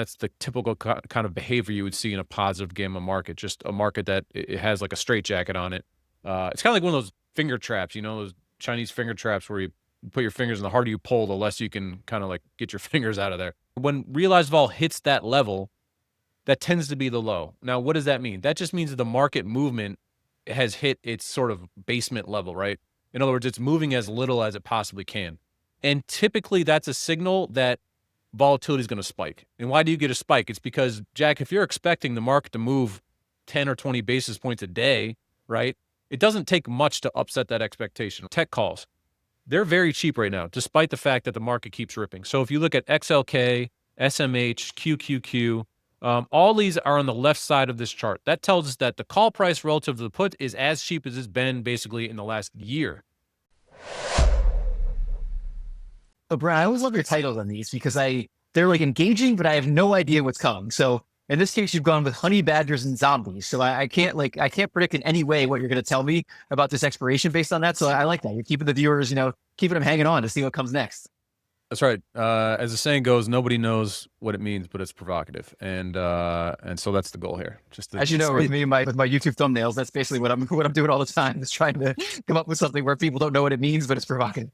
That's the typical kind of behavior you would see in a positive gamma market, just a market that it has like a straitjacket on it. It's kind of like one of those finger traps, those Chinese finger traps where you put your fingers and the harder you pull, the less you can kind of like get your fingers out of there. When realized vol hits that level, that tends to be the low. Now, what does that mean? That just means that the market movement has hit its sort of basement level, right? In other words, it's moving as little as it possibly can. And typically that's a signal that volatility is going to spike. And why do you get a spike? It's because, Jack, if you're expecting the market to move 10 or 20 basis points a day, right? It doesn't take much to upset that expectation. Tech calls, they're very cheap right now, despite the fact that the market keeps ripping. So if you look at XLK, SMH, QQQ, all these are on the left side of this chart. That tells us that the call price relative to the put is as cheap as it's been basically in the last year. So, Brent, I always love your titles on these because they're like engaging, but I have no idea what's coming. So in this case, you've gone with honey badgers and zombies. So I can't predict in any way what you're going to tell me about this expiration based on that. So I like that. You're keeping the viewers, keeping them hanging on to see what comes next. That's right. As the saying goes, nobody knows what it means, but it's provocative, and so that's the goal here. As you know, with me, with my YouTube thumbnails, that's basically what I'm doing all the time, is trying to come up with something where people don't know what it means, but it's provocative.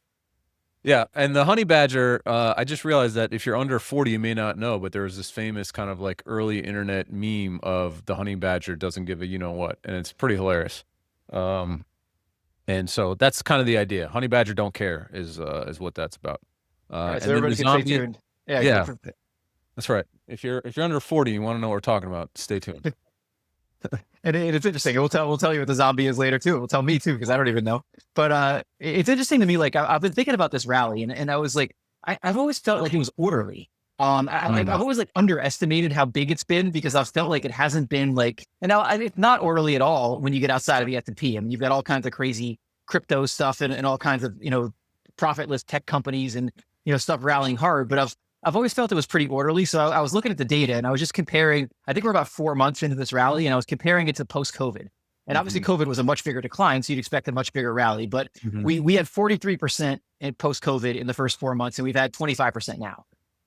Yeah, and the honey badger, I just realized that if you're under 40, you may not know, but there was this famous kind of like early internet meme of the honey badger doesn't give a you-know-what, and it's pretty hilarious. And so that's kind of the idea. Honey badger don't care is what that's about. Right, so everybody can stay tuned. Yeah, that's right. If you're under 40, you want to know what we're talking about, stay tuned. And it's interesting. We'll tell you what the zombie is later too. We'll tell me too, because I don't even know. But it's interesting to me. Like I've been thinking about this rally, and I was like, I've always felt like it was orderly. I've always like underestimated how big it's been, because I've felt like it hasn't been like, and now it's not orderly at all when you get outside of the S&P. I mean, you've got all kinds of crazy crypto stuff and all kinds of, profitless tech companies and, stuff rallying hard. But I've always felt it was pretty orderly. So I was looking at the data and I was just comparing. I think we're about 4 months into this rally, and I was comparing it to post-COVID. And obviously COVID was a much bigger decline, so you'd expect a much bigger rally. But we had 43% in post-COVID in the first 4 months, and we've had 25% now.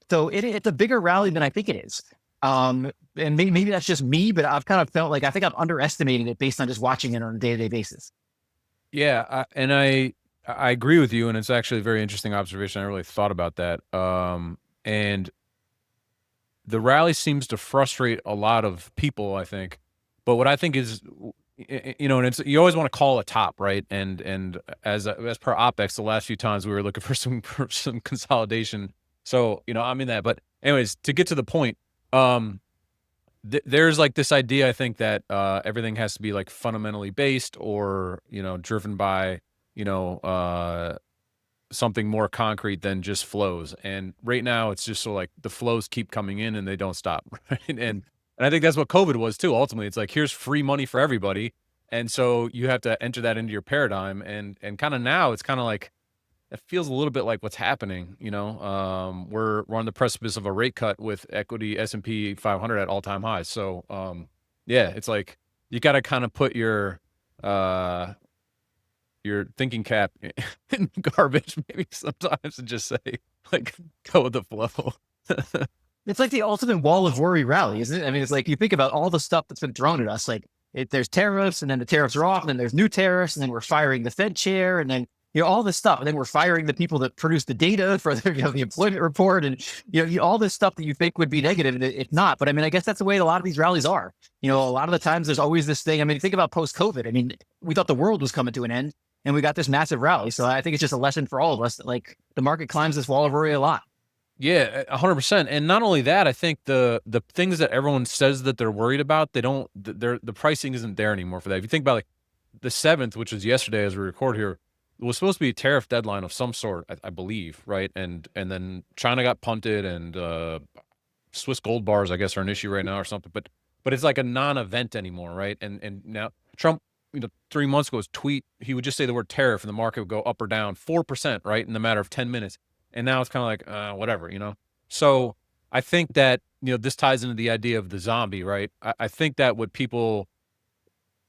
So it's a bigger rally than I think it is. And maybe that's just me, but I've kind of felt like I think I've underestimated it based on just watching it on a day-to-day basis. Yeah, and I agree with you, and it's actually a very interesting observation. I really thought about that. And the rally seems to frustrate a lot of people, I think. But what I think is, and it's, you always want to call a top, right? And as per OPEX, the last few times we were looking for some consolidation. So, I'm in that. But anyways, to get to the point, there's like this idea, I think, that everything has to be like fundamentally based or, driven by, something more concrete than just flows. And right now it's just so like the flows keep coming in and they don't stop. Right. And I think that's what COVID was too. Ultimately, it's like, here's free money for everybody. And so you have to enter that into your paradigm. And kind of now it's kind of like, it feels a little bit like what's happening. We're on the precipice of a rate cut with equity S&P 500 at all-time highs. So yeah, it's like you got to kind of put your thinking cap in garbage maybe sometimes and just say, like, go with the flow. It's like the ultimate wall of worry rally, isn't it? I mean, it's like you think about all the stuff that's been thrown at us. Like there's tariffs, and then the tariffs are off, and then there's new tariffs, and then we're firing the Fed chair, and then all this stuff, and then we're firing the people that produce the data for the employment report, and all this stuff that you think would be negative, and it's not. But I mean, I guess that's the way a lot of these rallies are. A lot of the times there's always this thing. I mean, think about post-COVID. I mean, we thought the world was coming to an end, and we got this massive rally. So I think it's just a lesson for all of us that like the market climbs this wall of worry a lot. Yeah, 100%. And not only that, I think the things that everyone says that they're worried about, the pricing isn't there anymore for that. If you think about like the 7th, which is yesterday as we record here, it was supposed to be a tariff deadline of some sort, I believe, right? And then China got punted, and Swiss gold bars, I guess, are an issue right now or something. But it's like a non-event anymore, right? And now Trump, 3 months ago, his tweet, he would just say the word tariff, and the market would go up or down 4%, right, in the matter of 10 minutes. And now it's kind of like whatever, So I think that this ties into the idea of the zombie, right? I think that what people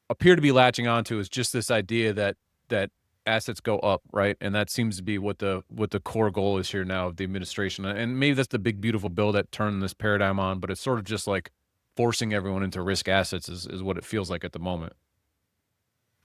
appear to be latching onto is just this idea that assets go up, right? And that seems to be what the core goal is here now of the administration. And maybe that's the big beautiful bill that turned this paradigm on, but it's sort of just like forcing everyone into risk assets is what it feels like at the moment.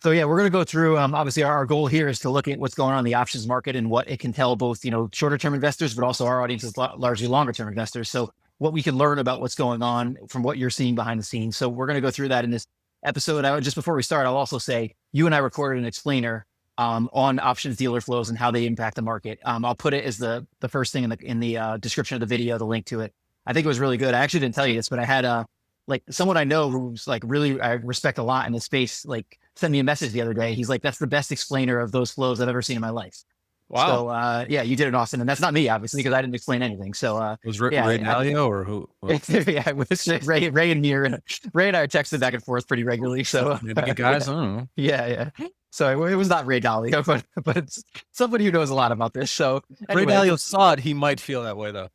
So yeah, we're going to go through. Obviously, our goal here is to look at what's going on in the options market and what it can tell both shorter term investors, but also our audience is largely longer term investors. So what we can learn about what's going on from what you're seeing behind the scenes. So we're going to go through that in this episode. Just before we start, I'll also say you and I recorded an explainer on options dealer flows and how they impact the market. I'll put it as the first thing in the description of the video, the link to it. I think it was really good. I actually didn't tell you this, but I had like someone I know who's like really I respect a lot in the space, like sent me a message the other day. He's like, that's the best explainer of those flows I've ever seen in my life. Wow. So yeah, you did it, Austin, and that's not me, obviously, because I didn't explain anything. So Was Ray Dalio or who? yeah, with Ray and me Ray and I are texting back and forth pretty regularly. So maybe guys, I don't know. Yeah. So it was not Ray Dalio, but it's somebody who knows a lot about this. So anyway, Ray Dalio saw it. He might feel that way though.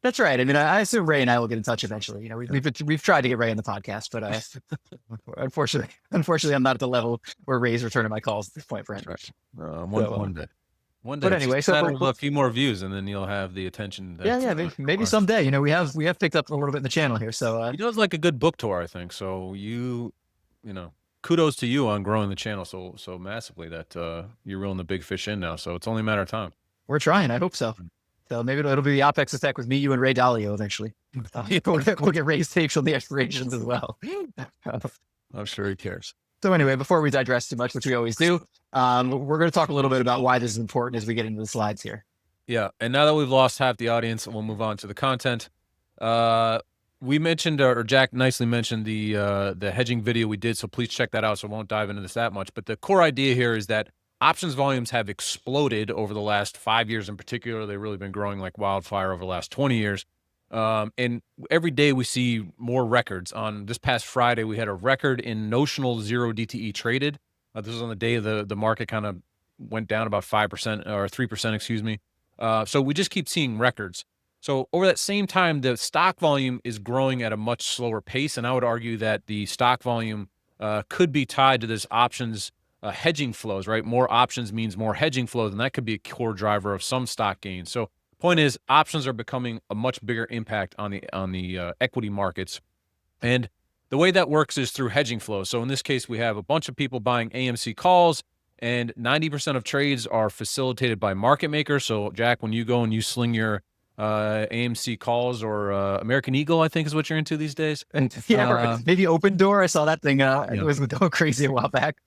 That's right. I mean, I assume Ray and I will get in touch eventually. We've tried to get Ray on the podcast, but unfortunately, I'm not at the level where Ray's returning my calls at this point, Brent. Right. One day. But anyway, so a few more views, and then you'll have the attention. Maybe someday. We have picked up a little bit in the channel here. So he does like a good book tour, I think. So kudos to you on growing the channel so massively that you're reeling the big fish in now. So it's only a matter of time. We're trying. I hope so. So maybe it'll be the OPEX Effect with me, you, and Ray Dalio eventually. We'll get Ray's takes on the expirations as well. I'm sure he cares. So anyway, before we digress too much, which we always do, we're going to talk a little bit about why this is important as we get into the slides here. Yeah, and now that we've lost half the audience, we'll move on to the content. We mentioned, or Jack nicely mentioned, the hedging video we did, so please check that out. So I won't dive into this that much. But the core idea here is that options volumes have exploded over the last 5 years in particular. They've really been growing like wildfire over the last 20 years. And every day we see more records. On this past Friday, we had a record in notional zero DTE traded. This was on the day the market kind of went down about 5% or 3%, excuse me. So we just keep seeing records. So over that same time, the stock volume is growing at a much slower pace. And I would argue that the stock volume could be tied to this options hedging flows, right? More options means more hedging flows, and that could be a core driver of some stock gains. So point is, options are becoming a much bigger impact on the equity markets. And the way that works is through hedging flows. So in this case, we have a bunch of people buying AMC calls, and 90% of trades are facilitated by market makers. So Jack, when you go and you sling your AMC calls or American Eagle, I think is what you're into these days. And maybe Open Door. I saw that thing. It was going crazy a while back.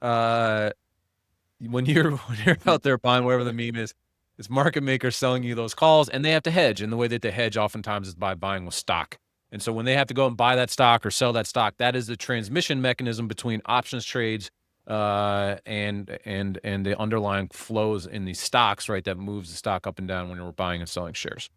When you're out there buying whatever the meme is, it's market makers selling you those calls, and they have to hedge. And the way that they hedge oftentimes is by buying with stock. And so when they have to go and buy that stock or sell that stock, that is the transmission mechanism between options trades and the underlying flows in the stocks, right? That moves the stock up and down when you're buying and selling shares.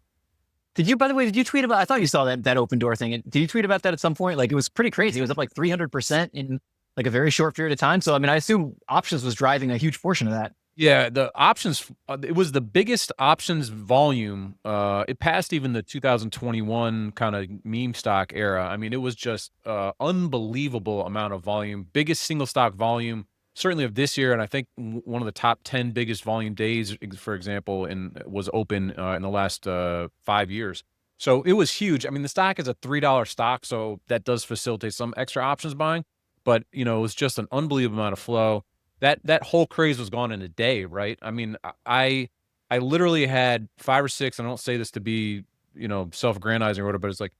By the way, did you tweet about, I thought you saw that Open Door thing. Did you tweet about that at some point? Like, it was pretty crazy. It was up like 300% in like a very short period of time. So, I mean, I assume options was driving a huge portion of that. Yeah, the options, it was the biggest options volume. It passed even the 2021 kind of meme stock era. I mean, it was just unbelievable amount of volume, biggest single stock volume, certainly of this year. And I think one of the top 10 biggest volume days, for example, was open in the last 5 years. So it was huge. I mean, the stock is a $3 stock, so that does facilitate some extra options buying. But, it was just an unbelievable amount of flow. That whole craze was gone in a day, right? I mean, I literally had 5 or 6, and I don't say this to be, self-aggrandizing or whatever, but it's like,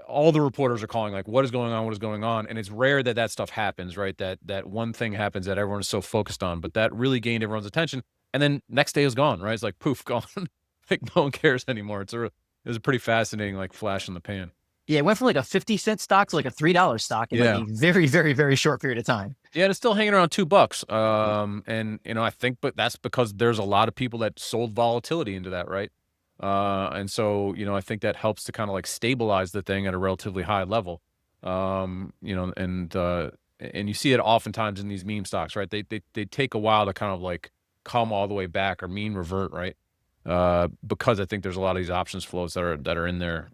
all the reporters are calling, like, what is going on? What is going on? And it's rare that stuff happens, right? That one thing happens that everyone is so focused on, but that really gained everyone's attention. And then next day is gone, right? It's like, poof, gone. Like, no one cares anymore. It was a pretty fascinating, like, flash in the pan. Yeah, it went from like a 50-cent stock to like a $3 stock in like a very, very, very short period of time. Yeah, it's still hanging around $2. And I think, but that's because there's a lot of people that sold volatility into that, right? And so, I think that helps to kind of like stabilize the thing at a relatively high level. And you see it oftentimes in these meme stocks, right? They take a while to kind of like come all the way back or mean revert, right? Because I think there's a lot of these options flows that are in there,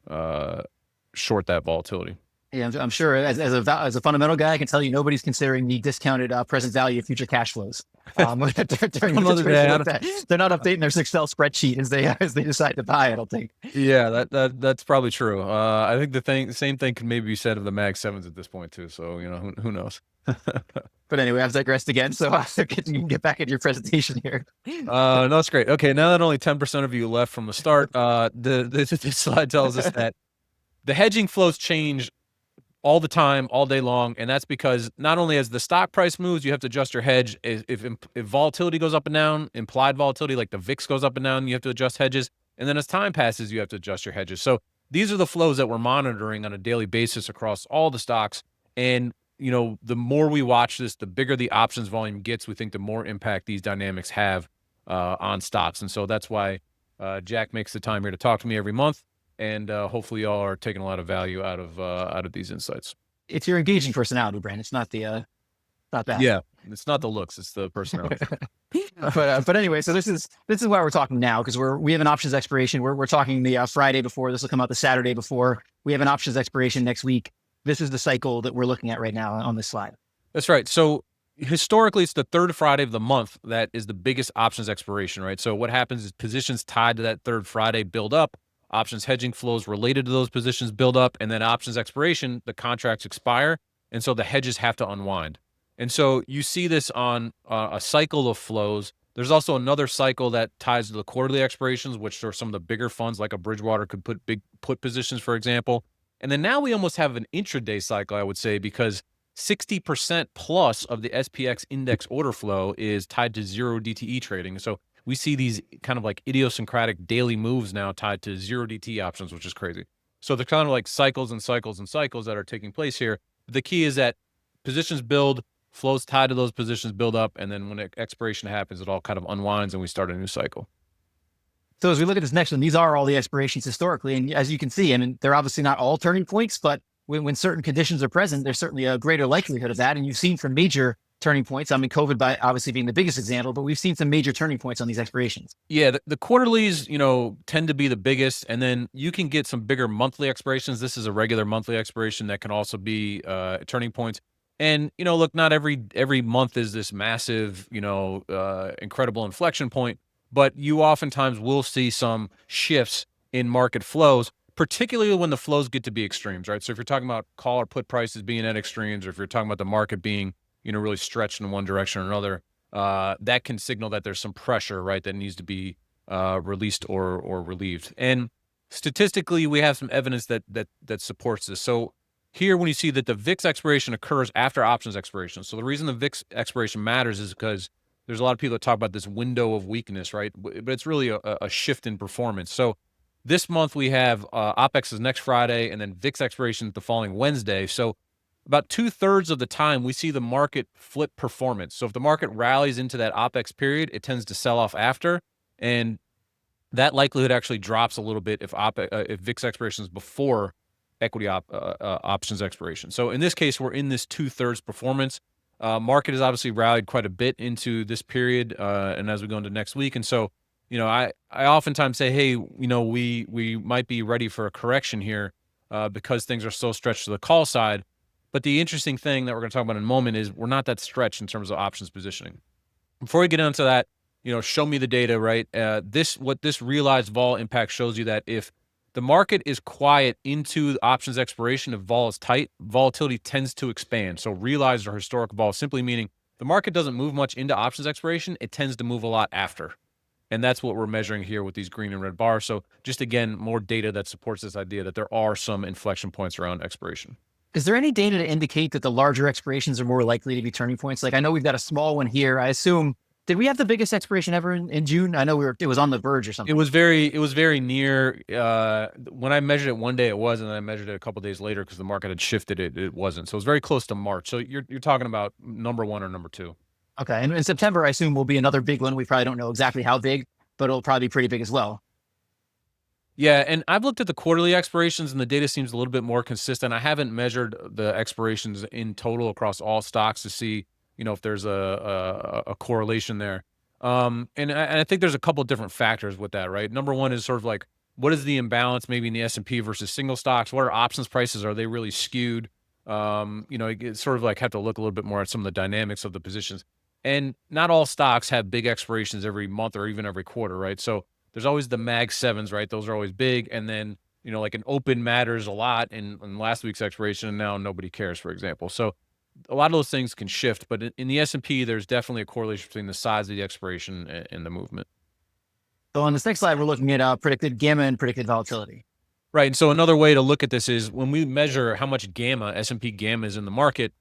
short that volatility. Yeah, I'm sure as a fundamental guy, I can tell you nobody's considering the discounted present value of future cash flows during a Another day. situation like that. They're not updating their Excel spreadsheet as they decide to buy. I don't think. Yeah, that's probably true. I think same thing can maybe be said of the Mag 7s at this point too. So, who knows? But anyway, I've digressed again. So you can get back into your presentation here. No, that's great. Okay, now that only 10% of you left from the start, this slide tells us that the hedging flows change all the time, all day long, and that's because not only as the stock price moves, you have to adjust your hedge. If volatility goes up and down, implied volatility like the VIX goes up and down, you have to adjust hedges. And then as time passes, you have to adjust your hedges. So these are the flows that we're monitoring on a daily basis across all the stocks. And the more we watch this, the bigger the options volume gets. We think the more impact these dynamics have on stocks. And so that's why Jack makes the time here to talk to me every month. And hopefully y'all are taking a lot of value out of these insights. It's your engaging personality, Brent. It's not not that. Yeah, it's not the looks; it's the personality. But anyway, so this is why we're talking now, because we have an options expiration. We're talking the Friday before. This will come out the Saturday before. We have an options expiration next week. This is the cycle that we're looking at right now on this slide. That's right. So historically, it's the third Friday of the month that is the biggest options expiration, right? So what happens is positions tied to that third Friday build up. Options hedging flows related to those positions build up, and then options expiration, the contracts expire, and so the hedges have to unwind. And so you see this on a cycle of flows. There's also another cycle that ties to the quarterly expirations, which are some of the bigger funds like a Bridgewater could put big put positions, for example. And then now we almost have an intraday cycle, I would say, because 60% plus of the SPX index order flow is tied to zero DTE trading. So we see these kind of like idiosyncratic daily moves now tied to zero DTE options, which is crazy. So they're kind of like cycles and cycles and cycles that are taking place here. The key is that positions build, flows tied to those positions build up, and then when expiration happens, it all kind of unwinds and we start a new cycle. So as we look at this next one, these are all the expirations historically. And as you can see, I mean, they're obviously not all turning points, but when certain conditions are present, there's certainly a greater likelihood of that. And you've seen from major turning points. I mean, COVID by obviously being the biggest example, but we've seen some major turning points on these expirations. Yeah, the quarterlies, tend to be the biggest, and then you can get some bigger monthly expirations. This is a regular monthly expiration that can also be turning points. And look, not every month is this massive, incredible inflection point, but you oftentimes will see some shifts in market flows, particularly when the flows get to be extremes, right? So if you're talking about call or put prices being at extremes, or if you're talking about the market being really stretched in one direction or another, that can signal that there's some pressure, right, that needs to be released or relieved. And statistically, we have some evidence that supports this. So here, when you see that the VIX expiration occurs after options expiration, so the reason the VIX expiration matters is because there's a lot of people that talk about this window of weakness, right? But it's really a shift in performance. So this month we have OPEX is next Friday, and then VIX expiration the following Wednesday. So about 2/3 of the time we see the market flip performance. So if the market rallies into that OPEX period, it tends to sell off after, and that likelihood actually drops a little bit if VIX expiration is before equity options expiration. So in this case, we're in this 2/3 performance. Market has obviously rallied quite a bit into this period, and as we go into next week, and so I oftentimes say, hey, we might be ready for a correction here because things are so stretched to the call side. But the interesting thing that we're going to talk about in a moment is we're not that stretched in terms of options positioning. Before we get into that, show me the data, right? What this realized vol impact shows you that if the market is quiet into the options expiration, if vol is tight, volatility tends to expand. So realized or historic vol simply meaning the market doesn't move much into options expiration, it tends to move a lot after. And that's what we're measuring here with these green and red bars. So just again, more data that supports this idea that there are some inflection points around expiration. Is there any data to indicate that the larger expirations are more likely to be turning points? Like I know we've got a small one here. I assume, did we have the biggest expiration ever in June? I know it was on the verge or something. It was very near. When I measured it one day, it was, and then I measured it a couple of days later because the market had shifted. It wasn't. So it was very close to March. So you're talking about number one or number two. Okay, and in September, I assume will be another big one. We probably don't know exactly how big, but it'll probably be pretty big as well. Yeah, and I've looked at the quarterly expirations, and the data seems a little bit more consistent. I haven't measured the expirations in total across all stocks to see, if there's a correlation there. And I think there's a couple of different factors with that, right? Number one is sort of like what is the imbalance maybe in the S&P versus single stocks? What are options prices? Are they really skewed? You sort of like have to look a little bit more at some of the dynamics of the positions. And not all stocks have big expirations every month or even every quarter, right? So there's always the Mag sevens, right? Those are always big. And then, like an open matters a lot in last week's expiration, and now nobody cares, for example. So a lot of those things can shift, but in the S&P, there's definitely a correlation between the size of the expiration and the movement. So on this next slide, we're looking at predicted gamma and predicted volatility. Right. And so another way to look at this is when we measure how much gamma, S&P gamma is in the market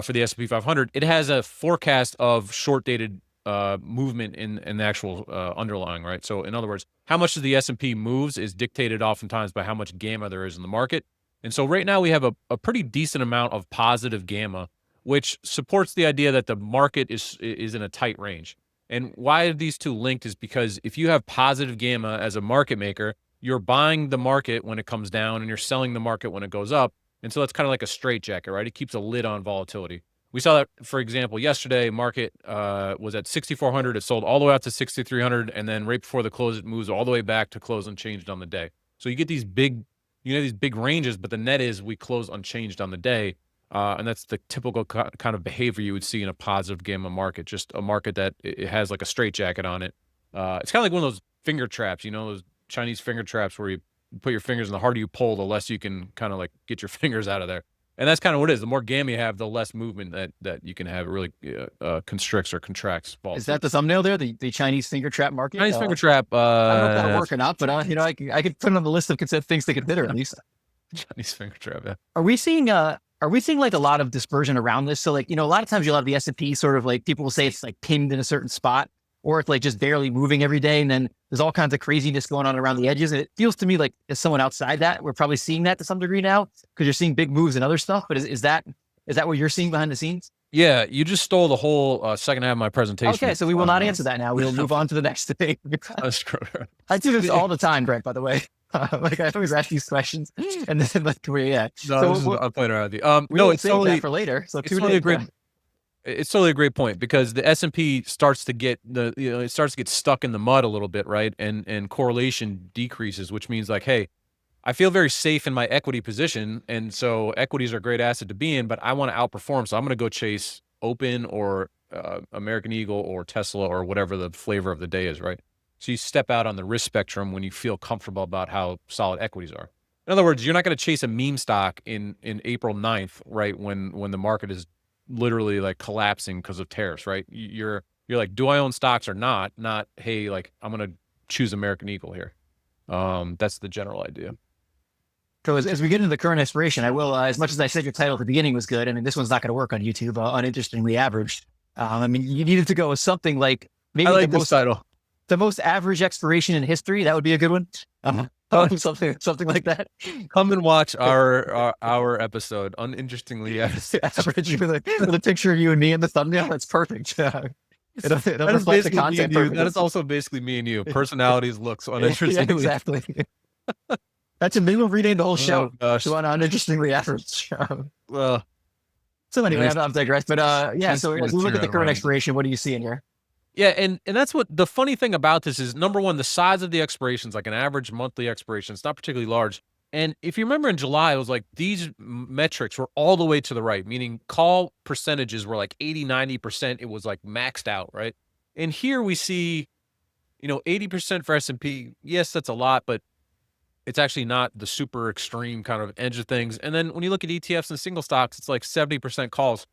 for the S&P 500, it has a forecast of short-dated movement in the actual underlying, right? So in other words, how much of the S&P moves is dictated oftentimes by how much gamma there is in the market. And so right now we have a pretty decent amount of positive gamma, which supports the idea that the market is in a tight range. And why are these two linked is because if you have positive gamma as a market maker, you're buying the market when it comes down and you're selling the market when it goes up. And so that's kind of like a straitjacket, right? It keeps a lid on volatility. We saw that, for example, yesterday, market was at 6,400. It sold all the way out to 6,300. And then right before the close, it moves all the way back to close unchanged on the day. So you get these big ranges, but the net is we close unchanged on the day. And that's the typical kind of behavior you would see in a positive gamma market, just a market that it has like a straitjacket on it. It's kind of like one of those finger traps, those Chinese finger traps where you put your fingers and the harder you pull, the less you can kind of like get your fingers out of there. And that's kind of what it is. The more gamma you have, the less movement that you can have. It really constricts or contracts. Is that the thumbnail there? The Chinese finger trap market? Chinese finger trap. I don't know if that'll work or not, but I could put it on the list of things to consider at least. Chinese finger trap. Yeah. Are we seeing like a lot of dispersion around this? So like, a lot of times you'll have the S&P sort of like people will say it's like pinned in a certain spot, or it's like just barely moving every day. And then there's all kinds of craziness going on around the edges. And it feels to me like as someone outside that, we're probably seeing that to some degree now because you're seeing big moves and other stuff. But is that what you're seeing behind the scenes? Yeah, you just stole the whole second half of my presentation. Okay, so we will not answer that now. We'll move on to the next thing. I do this all the time, Brent, by the way. Like I always ask these questions and then like, yeah. No, so I'm playing around with you. No, it's totally for later. So it's totally a great. It's totally a great point because the S&P starts to get it starts to get stuck in the mud a little bit, right? And correlation decreases, which means like, hey, I feel very safe in my equity position, and so equities are a great asset to be in, but I want to outperform, so I'm going to go chase Open or American Eagle or Tesla or whatever the flavor of the day is, right? So you step out on the risk spectrum when you feel comfortable about how solid equities are. In other words, you're not going to chase a meme stock in April 9th, right? When the market is literally like collapsing because of tariffs, right? You're like, do I own stocks or not? Not, hey, like I'm going to choose American Eagle here. That's the general idea. So as we get into the current expiration, I will, as much as I said your title at the beginning was good, I mean, this one's not going to work on YouTube, uninterestingly averaged. I mean, you needed to go with something like maybe I like this title. The most average expiration in history. That would be a good one. Something like that. Come and watch our episode, uninterestingly average with a picture of you and me in the thumbnail. That's perfect. It'll reflect the content. That is also basically me and you. Personalities, looks, uninterestingly. Yeah, exactly. That's a maybe we'll rename the whole show to an uninterestingly average. Well, so anyway, I've digressed. But yeah, so as we look at the current expiration, what do you see in here? Yeah, and that's what the funny thing about this is. Number one, the size of the expirations, like an average monthly expiration, it's not particularly large. And if you remember in July, it was like these metrics were all the way to the right, meaning call percentages were like 80, 90%. It was like maxed out, right? And here we see, 80% for S&P. Yes, that's a lot, but it's actually not the super extreme kind of edge of things. And then when you look at ETFs and single stocks, it's like 70% calls.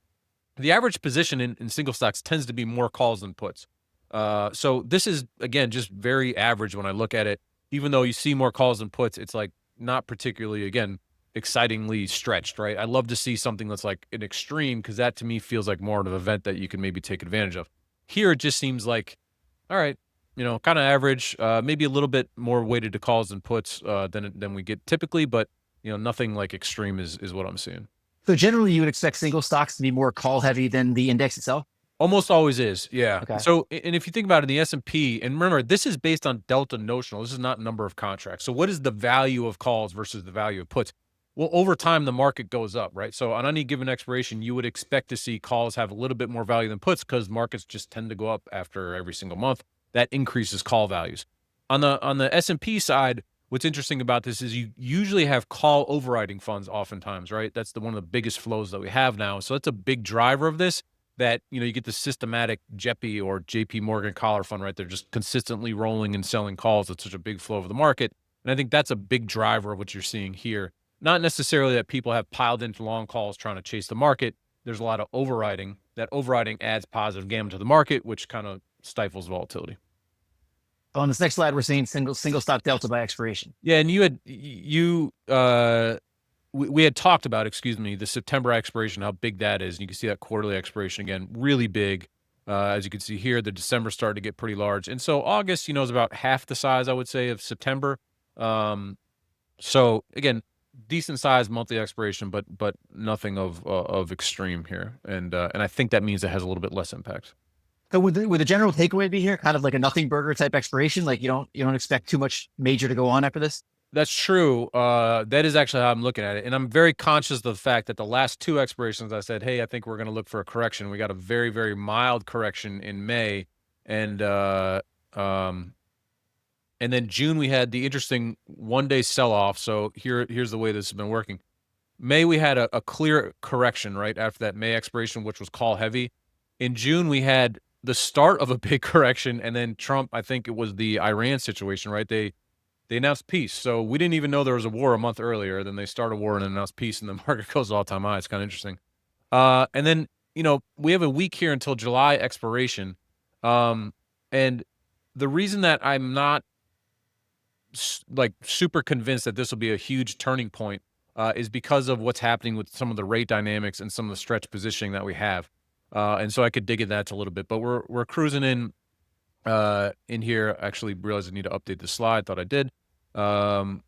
The average position in single stocks tends to be more calls than puts. So this is, again, just very average when I look at it. Even though you see more calls than puts, it's like not particularly, again, excitingly stretched, right? I love to see something that's like an extreme because that to me feels like more of an event that you can maybe take advantage of. Here, it just seems like, all right, kind of average, maybe a little bit more weighted to calls than puts than we get typically, but nothing like extreme is what I'm seeing. So generally, you would expect single stocks to be more call heavy than the index itself? Almost always is, yeah. Okay. So, and if you think about it, the S&P, and remember, this is based on delta notional. This is not number of contracts. So what is the value of calls versus the value of puts? Well, over time, the market goes up, right? So on any given expiration, you would expect to see calls have a little bit more value than puts because markets just tend to go up after every single month. That increases call values. On the S&P side, what's interesting about this is you usually have call overriding funds oftentimes, right? That's one of the biggest flows that we have now. So that's a big driver of this, that, you get the systematic JEPI or JP Morgan collar fund, right? They're just consistently rolling and selling calls. It's such a big flow of the market. And I think that's a big driver of what you're seeing here. Not necessarily that people have piled into long calls trying to chase the market. There's a lot of overriding. That overriding adds positive gamma to the market, which kind of stifles volatility. On this next slide, we're seeing single stock delta by expiration. Yeah, and we had talked about, excuse me, the September expiration, how big that is. And you can see that quarterly expiration again, really big. As you can see here, the December started to get pretty large. And so August, is about half the size, I would say, of September. So again, decent size monthly expiration, but nothing of extreme here. And I think that means it has a little bit less impact. So would the general takeaway be here kind of like a nothing burger type expiration? Like you don't expect too much major to go on after this? That's true. That is actually how I'm looking at it. And I'm very conscious of the fact that the last two expirations, I said, hey, I think we're going to look for a correction. We got a very, very mild correction in May. And then June, we had the interesting one-day sell-off. So here's the way this has been working. May, we had a clear correction, right, after that May expiration, which was call heavy. In June, we had the start of a big correction. And then Trump, I think it was the Iran situation, right? They announced peace. So we didn't even know there was a war a month earlier. Then they start a war and announced peace, and the market goes all-time high. It's kind of interesting. And then, we have a week here until July expiration. And the reason that I'm not super convinced that this will be a huge turning point is because of what's happening with some of the rate dynamics and some of the stretch positioning that we have. And so I could dig into that a little bit, but we're cruising in here. Actually realized I need to update the slide. Thought I did. Apologies,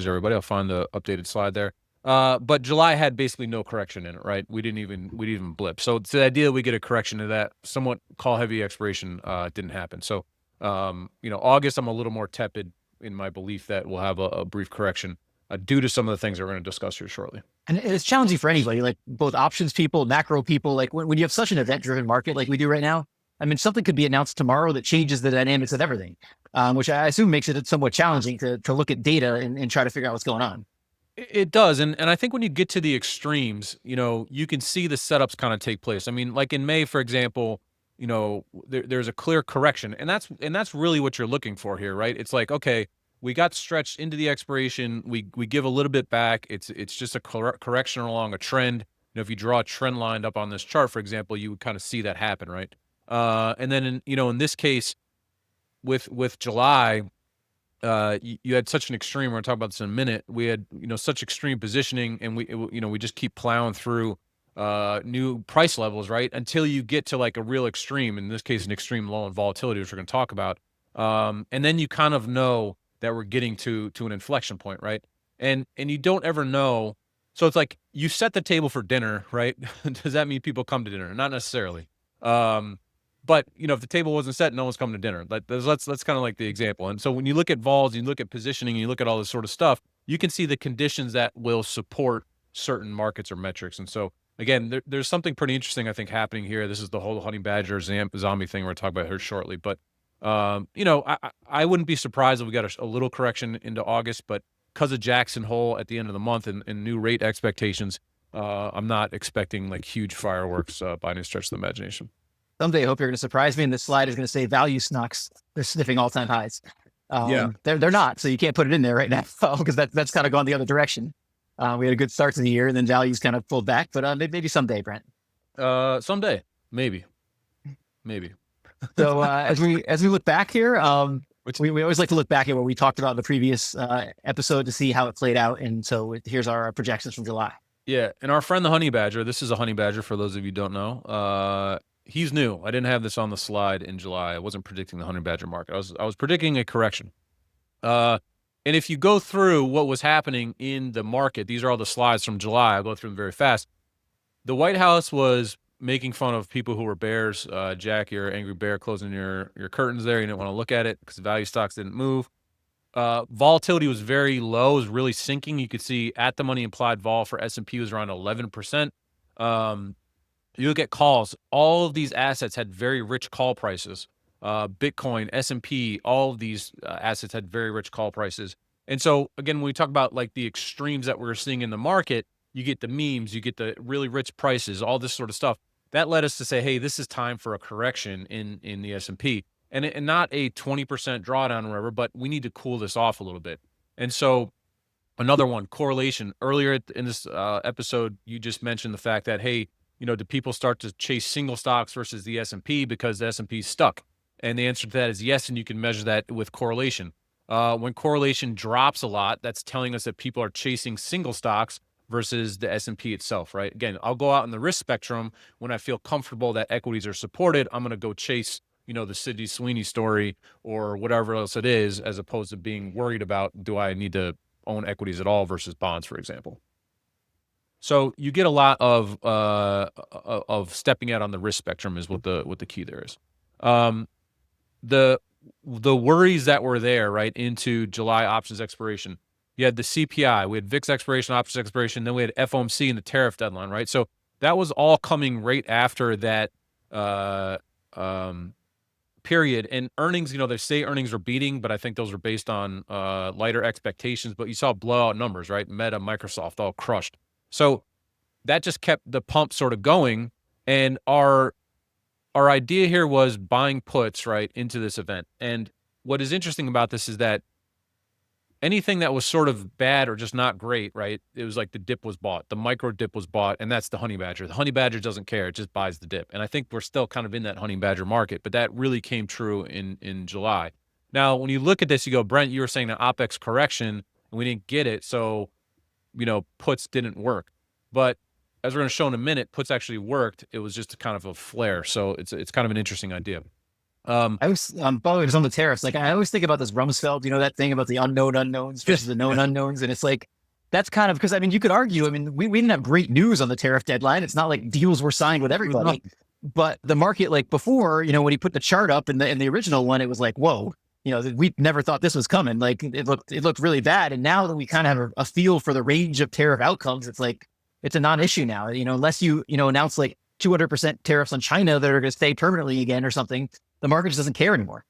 everybody. I'll find the updated slide there. But July had basically no correction in it, right? We didn't even blip. So it's the idea we get a correction to that somewhat call heavy expiration didn't happen. So, August, I'm a little more tepid in my belief that we'll have a brief correction due to some of the things that we're going to discuss here shortly. And it's challenging for anybody, like both options people, macro people. Like when you have such an event driven market like we do right now, I mean, something could be announced tomorrow that changes the dynamics of everything, which I assume makes it somewhat challenging to look at data and try to figure out what's going on. It does. And I think when you get to the extremes, you can see the setups kind of take place. I mean, like in May, for example, there's a clear correction. And that's really what you're looking for here, right? It's like, okay, we got stretched into the expiration. We give a little bit back. It's just a correction along a trend. If you draw a trend line up on this chart, for example, you would kind of see that happen, right? And then in this case, with July, you had such an extreme. We're gonna talk about this in a minute. We had such extreme positioning, and we just keep plowing through new price levels, right? Until you get to like a real extreme. In this case, an extreme low in volatility, which we're gonna talk about. And then you kind of know that we're getting to an inflection point, right? And you don't ever know. So it's like you set the table for dinner, right? Does that mean people come to dinner? Not necessarily. But if the table wasn't set, no one's coming to dinner. That's kind of like the example. And so when you look at vols, you look at positioning, you look at all this sort of stuff, you can see the conditions that will support certain markets or metrics. And so again, there's something pretty interesting, I think, happening here. This is the whole honey badger zombie thing we're talking about here shortly. But I wouldn't be surprised if we got a little correction into August, but because of Jackson Hole at the end of the month and new rate expectations, I'm not expecting like huge fireworks by any stretch of the imagination. Someday, I hope you're going to surprise me, and this slide is going to say value snocks. They're sniffing all-time highs. Yeah, they're not, so you can't put it in there right now because that's kind of gone the other direction. We had a good start to the year, and then values kind of pulled back, but maybe someday, Brent. Someday, maybe. So as we look back here, we always like to look back at what we talked about in the previous episode to see how it played out, and so here's our projections from July. Yeah, and our friend the honey badger. This is a honey badger for those of you who don't know. He's new. I didn't have this on the slide in July. I wasn't predicting the honey badger market. I was predicting a correction. And if you go through what was happening in the market, these are all the slides from July. I'll go through them very fast. The White House was making fun of people who were bears. Jack, you're an angry bear closing your curtains there. You didn't want to look at it because value stocks didn't move. Volatility was very low. It was really sinking. You could see at the money implied vol for S&P was around 11%. You look at calls. All of these assets had very rich call prices. Bitcoin, S&P, all of these assets had very rich call prices. And so again, when we talk about like the extremes that we're seeing in the market, you get the memes, you get the really rich prices, all this sort of stuff. That led us to say, hey, this is time for a correction in the S&P. And not a 20% drawdown or whatever, but we need to cool this off a little bit. And so another one, correlation. Earlier in this episode, you just mentioned the fact that, hey, do people start to chase single stocks versus the S&P because the S&P is stuck? And the answer to that is yes, and you can measure that with correlation. When correlation drops a lot, that's telling us that people are chasing single stocks versus the S&P itself, right? Again, I'll go out in the risk spectrum when I feel comfortable that equities are supported. I'm going to go chase, the Sidney Sweeney story or whatever else it is, as opposed to being worried about, do I need to own equities at all versus bonds, for example. So you get a lot of stepping out on the risk spectrum is what the key there is. The worries that were there right into July options expiration. You had the CPI, we had VIX expiration, options expiration, then we had FOMC and the tariff deadline, right? So that was all coming right after that period. And earnings, they say earnings are beating, but I think those are based on lighter expectations. But you saw blowout numbers, right? Meta, Microsoft, all crushed. So that just kept the pump sort of going. And our idea here was buying puts, right, into this event. And what is interesting about this is that anything that was sort of bad or just not great, right, it was like the dip was bought, the micro dip was bought, and that's the honey badger. The honey badger doesn't care, it just buys the dip. And I think we're still kind of in that honey badger market, but that really came true in July. Now, when you look at this, you go, Brent, you were saying an OPEX correction, and we didn't get it, so, puts didn't work. But as we're going to show in a minute, puts actually worked. It was just kind of a flare. So it's kind of an interesting idea. I was, by the way, just on the tariffs, like I always think about this Rumsfeld, that thing about the unknown unknowns versus the known unknowns. And it's like, that's kind of, because you could argue, we didn't have great news on the tariff deadline. It's not like deals were signed with everybody, but the market, like before, when he put the chart up in the original one, it was like, whoa, we never thought this was coming. Like it looked really bad. And now that we kind of have a feel for the range of tariff outcomes, it's like, it's a non-issue now, unless you announce like 200% tariffs on China that are going to stay permanently again or something, the market just doesn't care anymore.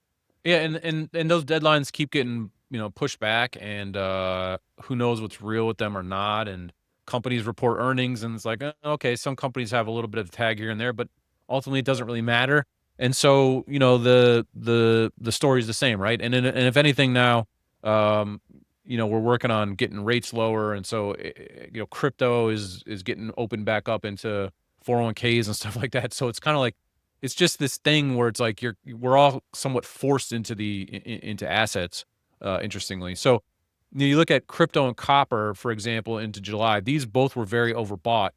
Yeah. And those deadlines keep getting, pushed back, and who knows what's real with them or not. And companies report earnings, and it's like, okay, some companies have a little bit of tag here and there, but ultimately it doesn't really matter. And so, the story is the same, right? And if anything now, we're working on getting rates lower. And so, crypto is getting opened back up into 401ks and stuff like that. So it's kind of like, it's just this thing where it's like we're all somewhat forced into assets, interestingly. So you look at crypto and copper, for example, into July, these both were very overbought,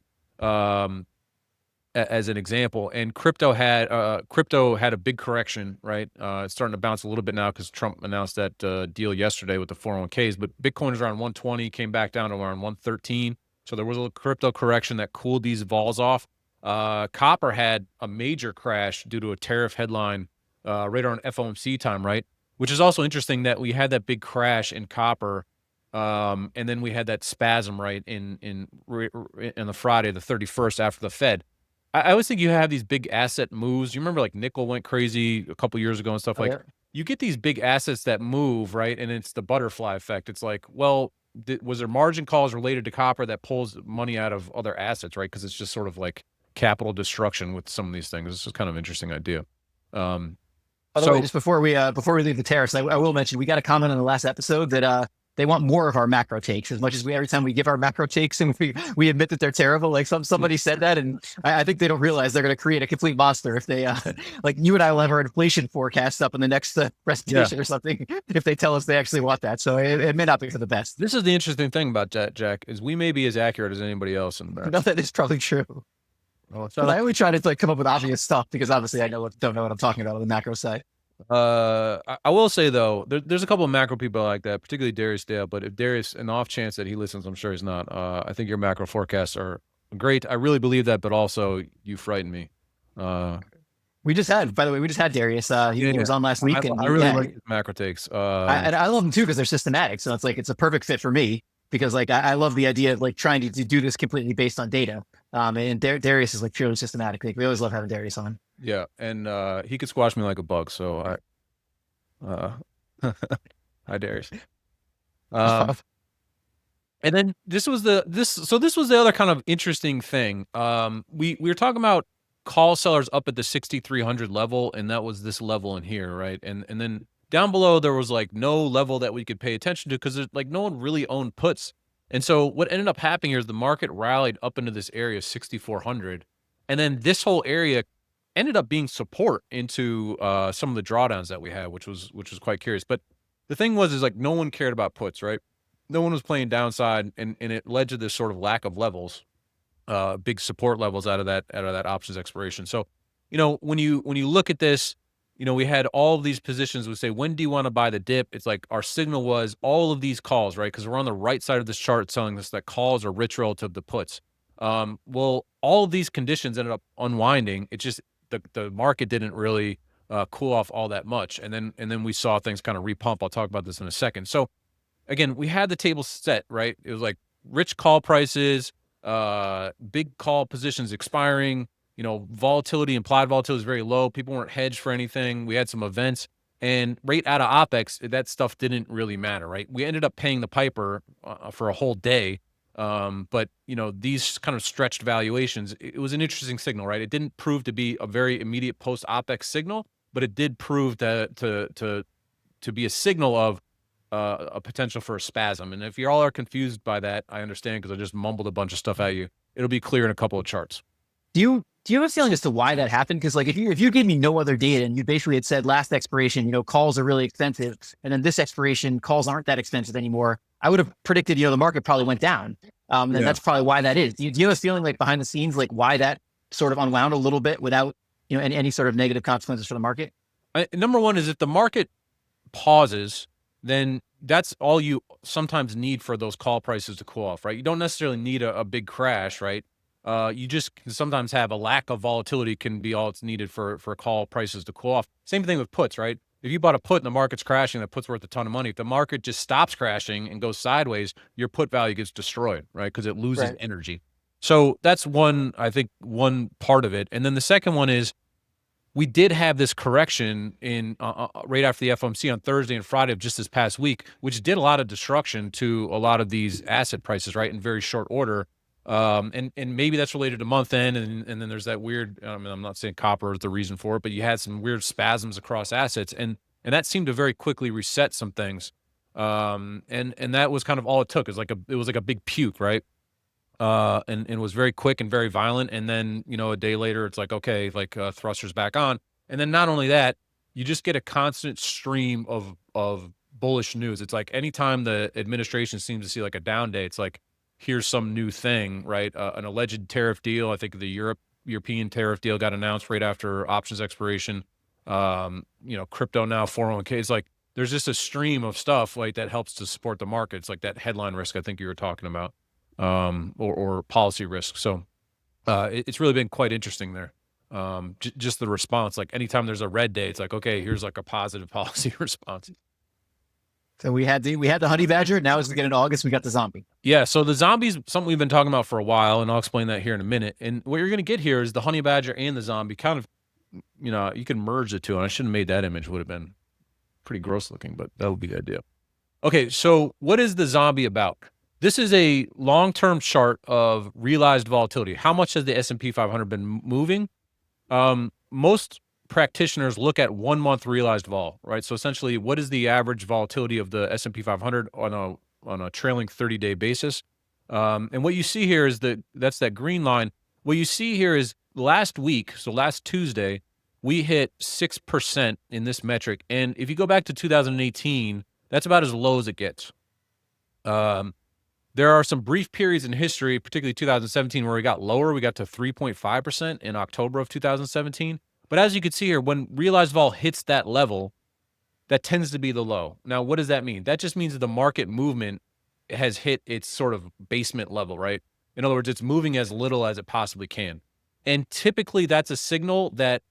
as an example. And crypto had a big correction, right? It's starting to bounce a little bit now because Trump announced that deal yesterday with the 401ks. But Bitcoin is around 120, came back down to around 113. So there was a crypto correction that cooled these vols off. Copper had a major crash due to a tariff headline right around FOMC time, right? Which is also interesting that we had that big crash in copper, and then we had that spasm right in the Friday, the 31st after the Fed. I always think you have these big asset moves. You remember like nickel went crazy a couple years ago and stuff You get these big assets that move, right? And it's the butterfly effect. It's like, well, was there margin calls related to copper that pulls money out of other assets, right? Because it's just sort of like capital destruction with some of these things. It's just kind of an interesting idea. By the way, just before we leave the tariffs, I will mention we got a comment on the last episode that they want more of our macro takes as much as every time we give our macro takes and we admit that they're terrible. Like somebody said that, and I think they don't realize they're going to create a complete monster if they like you and I will have our inflation forecast up in the next presentation or something if they tell us they actually want that. So it may not be for the best. This is the interesting thing about Jack is we may be as accurate as anybody else in that. No, that is probably true. So I always try to come up with obvious stuff because obviously I don't know what I'm talking about on the macro side. I will say though, there's a couple of macro people like that, particularly Darius Dale. But if Darius, an off chance that he listens, I'm sure he's not. I think your macro forecasts are great. I really believe that, but also you frighten me. We just had Darius. He was on last week. I really like his macro takes. I love them too because they're systematic. So it's a perfect fit for me because like I love the idea of like trying to do this completely based on data. And Darius is like purely systematic. Like, we always love having Darius on. Yeah, and he could squash me like a bug. So hi Darius. Um, and then this was the other kind of interesting thing. We were talking about call sellers up at the 6,300 level, and that was this level in here, right? And then down below there was like no level that we could pay attention to because like no one really owned puts. And so what ended up happening here is the market rallied up into this area 6,400, and then this whole area ended up being support into some of the drawdowns that we had, which was quite curious. But the thing was is like no one cared about puts, right? No one was playing downside, and it led to this sort of lack of levels, big support levels out of that options expiration. So, when you look at this, we had all of these positions would say, when do you want to buy the dip? It's like our signal was all of these calls, right? Because we're on the right side of this chart telling us that calls are rich relative to puts. Well, all of these conditions ended up unwinding. It just the market didn't really cool off all that much, and then we saw things kind of repump. I'll talk about this in a second. So again, we had the table set, right? It was like rich call prices, big call positions expiring, volatility, implied volatility is very low. People weren't hedged for anything. We had some events, and right out of OPEX, that stuff didn't really matter, right? We ended up paying the piper for a whole day. But these kind of stretched valuations, it was an interesting signal, right? It didn't prove to be a very immediate post OPEX signal, but it did prove to be a signal of a potential for a spasm. And if you all are confused by that, I understand because I just mumbled a bunch of stuff at you. It'll be clear in a couple of charts. Do you have a feeling as to why that happened? Because like if you gave me no other data and you basically had said last expiration, calls are really expensive, and then this expiration calls aren't that expensive anymore, I would have predicted the market probably went down. And Yeah. that's probably why that is. Do you have a feeling like behind the scenes like why that sort of unwound a little bit without any sort of negative consequences for the market? Number one is if the market pauses, then that's all you sometimes need for those call prices to cool off, right? You don't necessarily need a big crash, right? You just can sometimes have a lack of volatility can be all it's needed for call prices to cool off. Same thing with puts, right? If you bought a put and the market's crashing, that put's worth a ton of money. If the market just stops crashing and goes sideways, your put value gets destroyed, right? Because it loses Right. energy. So that's I think one part of it. And then the second one is we did have this correction in right after the FOMC on Thursday and Friday of just this past week, which did a lot of destruction to a lot of these asset prices, right, in very short order. And maybe that's related to month end, and then there's that weird. I mean, I'm not saying copper is the reason for it, but you had some weird spasms across assets, and that seemed to very quickly reset some things. And that was kind of all it took. It was like a big puke, right? And was very quick and very violent. And then, a day later, it's like, okay, like thrusters back on. And then not only that, you just get a constant stream of bullish news. It's like anytime the administration seems to see like a down day, it's like, here's some new thing, right? An alleged tariff deal. I think the European tariff deal got announced right after options expiration. Crypto now, 401k. It's like there's just a stream of stuff like that helps to support the market. It's like that headline risk I think you were talking about. Or policy risk. So it's really been quite interesting there. Just the response, like anytime there's a red day, it's like, okay, here's like a positive policy response. So we had the honey badger. Now as we get into August, we got the zombie. Yeah, so the zombies, something we've been talking about for a while, and I'll explain that here in a minute. And what you're going to get here is the honey badger and the zombie kind of, you can merge the two. And I shouldn't have made that image; would have been pretty gross looking, but that would be the idea. Okay, so what is the zombie about? This is a long-term chart of realized volatility. How much has the S&P 500 been moving? Most practitioners look at 1 month realized vol, right? So essentially, what is the average volatility of the S&P 500 on a trailing 30-day basis? And what you see here is that's that green line. What you see here is last week, so last Tuesday, we hit 6% in this metric. And if you go back to 2018, that's about as low as it gets. There are some brief periods in history, particularly 2017, where we got lower. We got to 3.5% in October of 2017. But as you can see here, when realized vol hits that level, that tends to be the low. Now, what does that mean? That just means that the market movement has hit its sort of basement level, right? In other words, it's moving as little as it possibly can. And typically that's a signal that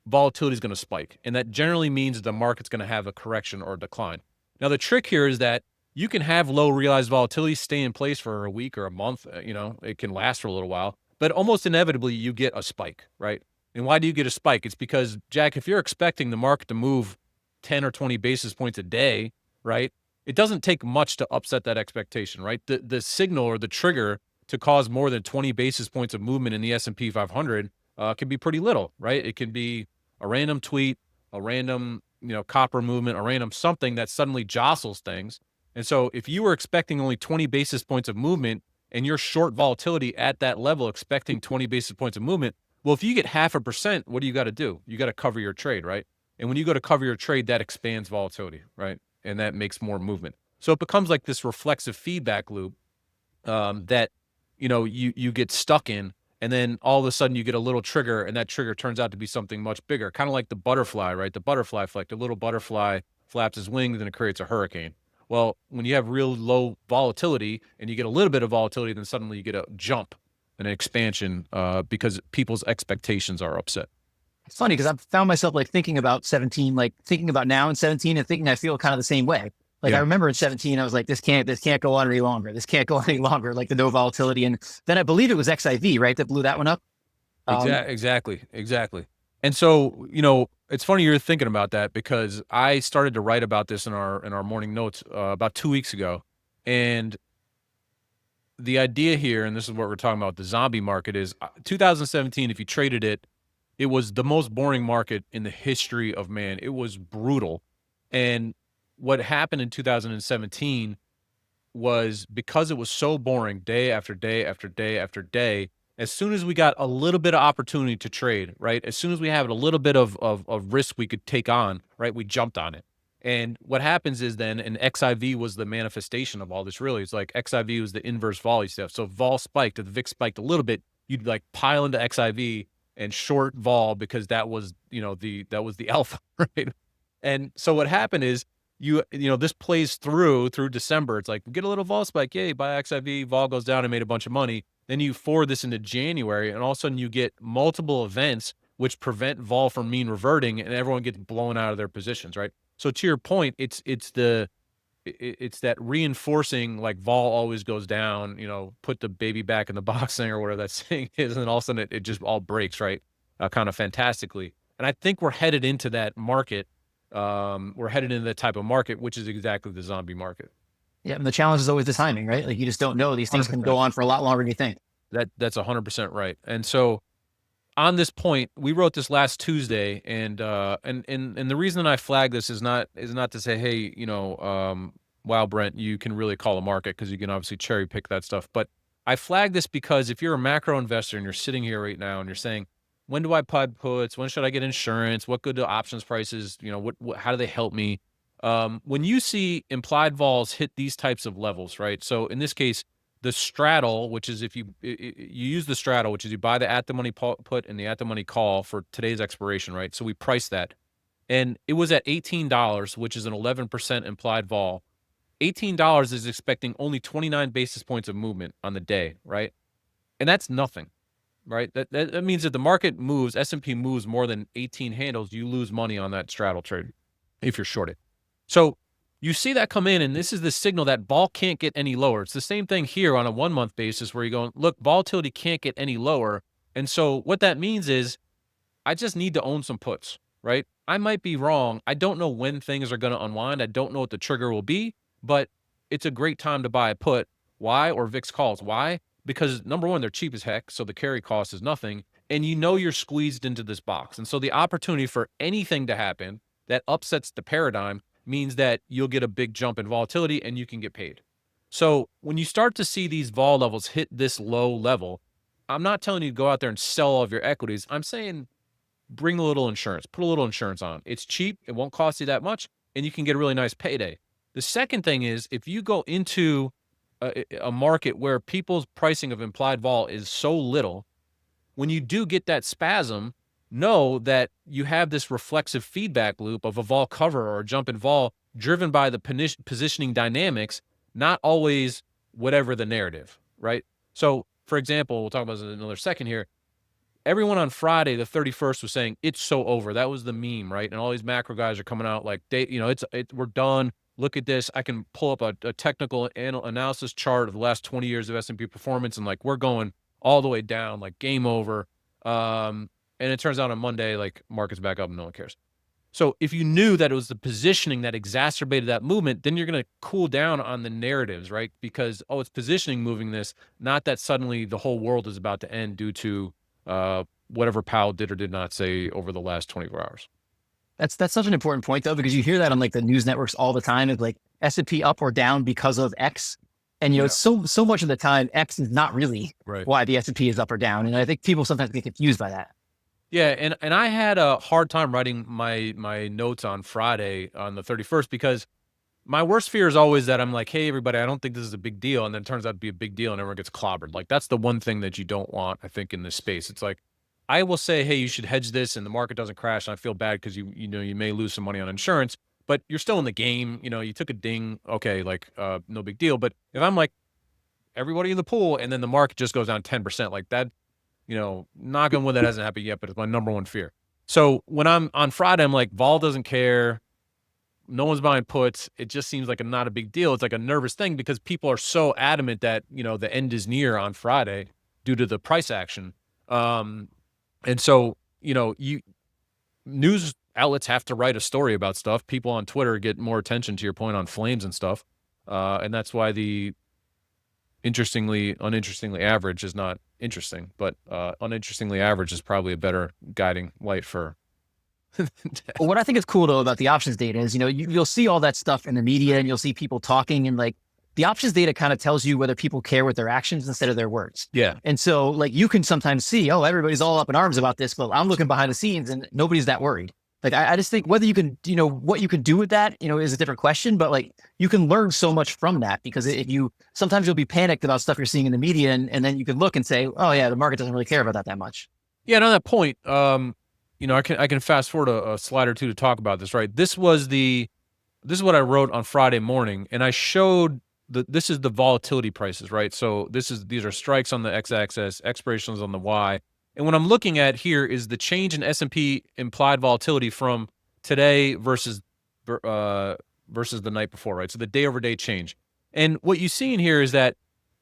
volatility is going to spike. And that generally means the market's going to have a correction or a decline. Now, the trick here is that you can have low realized volatility stay in place for a week or a month. It can last for a little while, but almost inevitably you get a spike, right? And why do you get a spike? It's because, Jack, if you're expecting the market to move 10 or 20 basis points a day, right? It doesn't take much to upset that expectation, right? The signal or the trigger to cause more than 20 basis points of movement in the S&P 500 can be pretty little, right? It can be a random tweet, a random, copper movement, a random something that suddenly jostles things. And so if you were expecting only 20 basis points of movement and you're short volatility at that level, expecting 20 basis points of movement, well, if you get 0.5%, what do you got to do? You got to cover your trade, right? And when you go to cover your trade, that expands volatility, right? And that makes more movement. So it becomes like this reflexive feedback loop that you get stuck in, and then all of a sudden you get a little trigger, and that trigger turns out to be something much bigger, kind of like the butterfly, right? The butterfly effect. A little butterfly flaps his wings and it creates a hurricane. Well, when you have real low volatility and you get a little bit of volatility, then suddenly you get a jump, an expansion, because people's expectations are upset. It's funny because I've found myself like thinking about 17, like thinking about now in 17 and thinking I feel kind of the same way. Like I Yeah, remember in 17, I was like, this can't go on any longer. This can't go on any longer. Like the no volatility. And then I believe it was XIV, right? That blew that one up. Um, exactly. And so, it's funny you're thinking about that, because I started to write about this in our morning notes about 2 weeks ago, and the idea here, and this is what we're talking about, the zombie market is 2017. If you traded it, it was the most boring market in the history of man. It was brutal, and what happened in 2017 was, because it was so boring day after day after day after day, as soon as we got a little bit of opportunity to trade, right? As soon as we had a little bit of risk we could take on, right? We jumped on it. And what happens is then, and XIV was the manifestation of all this, really. It's like XIV was the inverse volley stuff. So vol spiked, if the VIX spiked a little bit, you'd like pile into XIV and short vol, because that was, that was the alpha, right? And so what happened is, this plays through December. It's like, get a little vol spike, yay, buy XIV, vol goes down and made a bunch of money. Then you forward this into January, and all of a sudden you get multiple events which prevent vol from mean reverting, and everyone gets blown out of their positions, right? So to your point, it's that reinforcing, like, vol always goes down, put the baby back in the box thing, or whatever that saying is, and all of a sudden it just all breaks, right? Kind of fantastically. And I think we're headed into that market. We're headed into that type of market, which is exactly the zombie market. yeah. And the challenge is always the timing, right? Like you just don't know. These things can 100%. go on for a lot longer than you think. That's 100% right. And so on this point, we wrote this last Tuesday, and the reason I flag this is not to say, hey, wow, Brent, you can really call a market, because you can obviously cherry pick that stuff. But I flag this because if you're a macro investor and you're sitting here right now and you're saying, when do I buy puts? When should I get insurance? What good do options prices? How do they help me? When you see implied vols hit these types of levels, right? So in this case, the straddle, which is, if you use the straddle, which is you buy the at the money put and the at the money call for today's expiration, right? So we priced that, and it was at $18, which is an 11% implied vol. $18 is expecting only 29 basis points of movement on the day, right? And that's nothing, right? That means that the market moves, S&P moves more than 18 handles, you lose money on that straddle trade if you're short it. So you see that come in, and this is the signal that vol can't get any lower. It's the same thing here on a 1-month basis, where you're going, look, volatility can't get any lower. And so what that means is, I just need to own some puts, right? I might be wrong. I don't know when things are going to unwind. I don't know what the trigger will be, but it's a great time to buy a put. Why? Or VIX calls. Why? Because number one, they're cheap as heck, so the carry cost is nothing, and you're squeezed into this box. And so the opportunity for anything to happen that upsets the paradigm means that you'll get a big jump in volatility and you can get paid. So when you start to see these vol levels hit this low level, I'm not telling you to go out there and sell all of your equities. I'm saying bring a little insurance, put a little insurance on. It's cheap, it won't cost you that much, and you can get a really nice payday. The second thing is, if you go into a market where people's pricing of implied vol is so little, when you do get that spasm, know that you have this reflexive feedback loop of a vol cover or a jump in vol driven by the positioning dynamics, not always whatever the narrative, right? So, for example, we'll talk about this in another second here. Everyone on Friday, the 31st, was saying it's so over. That was the meme, right? And all these macro guys are coming out like, we're done. Look at this. I can pull up a technical analysis chart of the last 20 years of S&P performance, and like, we're going all the way down, like game over. And it turns out on Monday, like market's back up and no one cares. So if you knew that it was the positioning that exacerbated that movement, then you're going to cool down on the narratives, right? Because, oh, it's positioning moving this, not that suddenly the whole world is about to end due to whatever Powell did or did not say over the last 24 hours. That's such an important point though, because you hear that on like the news networks all the time. It's like S&P up or down because of X. And you know, so much of the time, X is not really why the S&P is up or down. And I think people sometimes get confused by that. Yeah, and I had a hard time writing my notes on Friday on the 31st because my worst fear is always that I'm like, hey, everybody, I don't think this is a big deal. And then it turns out to be a big deal and everyone gets clobbered. Like, that's the one thing that you don't want, I think, in this space. It's like, I will say, hey, you should hedge this and the market doesn't crash. And I feel bad because you know, you may lose some money on insurance, but you're still in the game. You know, you took a ding. Okay, like, no big deal. But if I'm like, everybody in the pool and then the market just goes down 10%, like that, you know, knock on wood, that hasn't happened yet, but it's my number one fear. So when I'm on Friday, I'm like, vol doesn't care. No one's buying puts. It just seems like not a big deal. It's like a nervous thing because people are so adamant that, you know, the end is near on Friday due to the price action. And so, you know, news outlets have to write a story about stuff. People on Twitter get more attention, to your point, on flames and stuff. And that's why the uninterestingly average is not interesting, but uninterestingly average is probably a better guiding light for. Well, what I think is cool though about the options data is, you know, you'll see all that stuff in the media and you'll see people talking, and like the options data kind of tells you whether people care with their actions instead of their words. Yeah. And so like you can sometimes see, oh, everybody's all up in arms about this, but I'm looking behind the scenes and nobody's that worried. Like, I just think whether you can, you know, what you can do with that, you know, is a different question, but like you can learn so much from that, because if you, sometimes you'll be panicked about stuff you're seeing in the media, and then you can look and say, oh yeah, the market doesn't really care about that much. Yeah. And on that point, you know, I can fast forward a slide or two to talk about this, right? This is what I wrote on Friday morning, and I showed this is the volatility prices, right? So these are strikes on the x-axis, expirations on the y. And what I'm looking at here is the change in S&P implied volatility from today versus the night before, right? So the day over day change. And what you see in here is that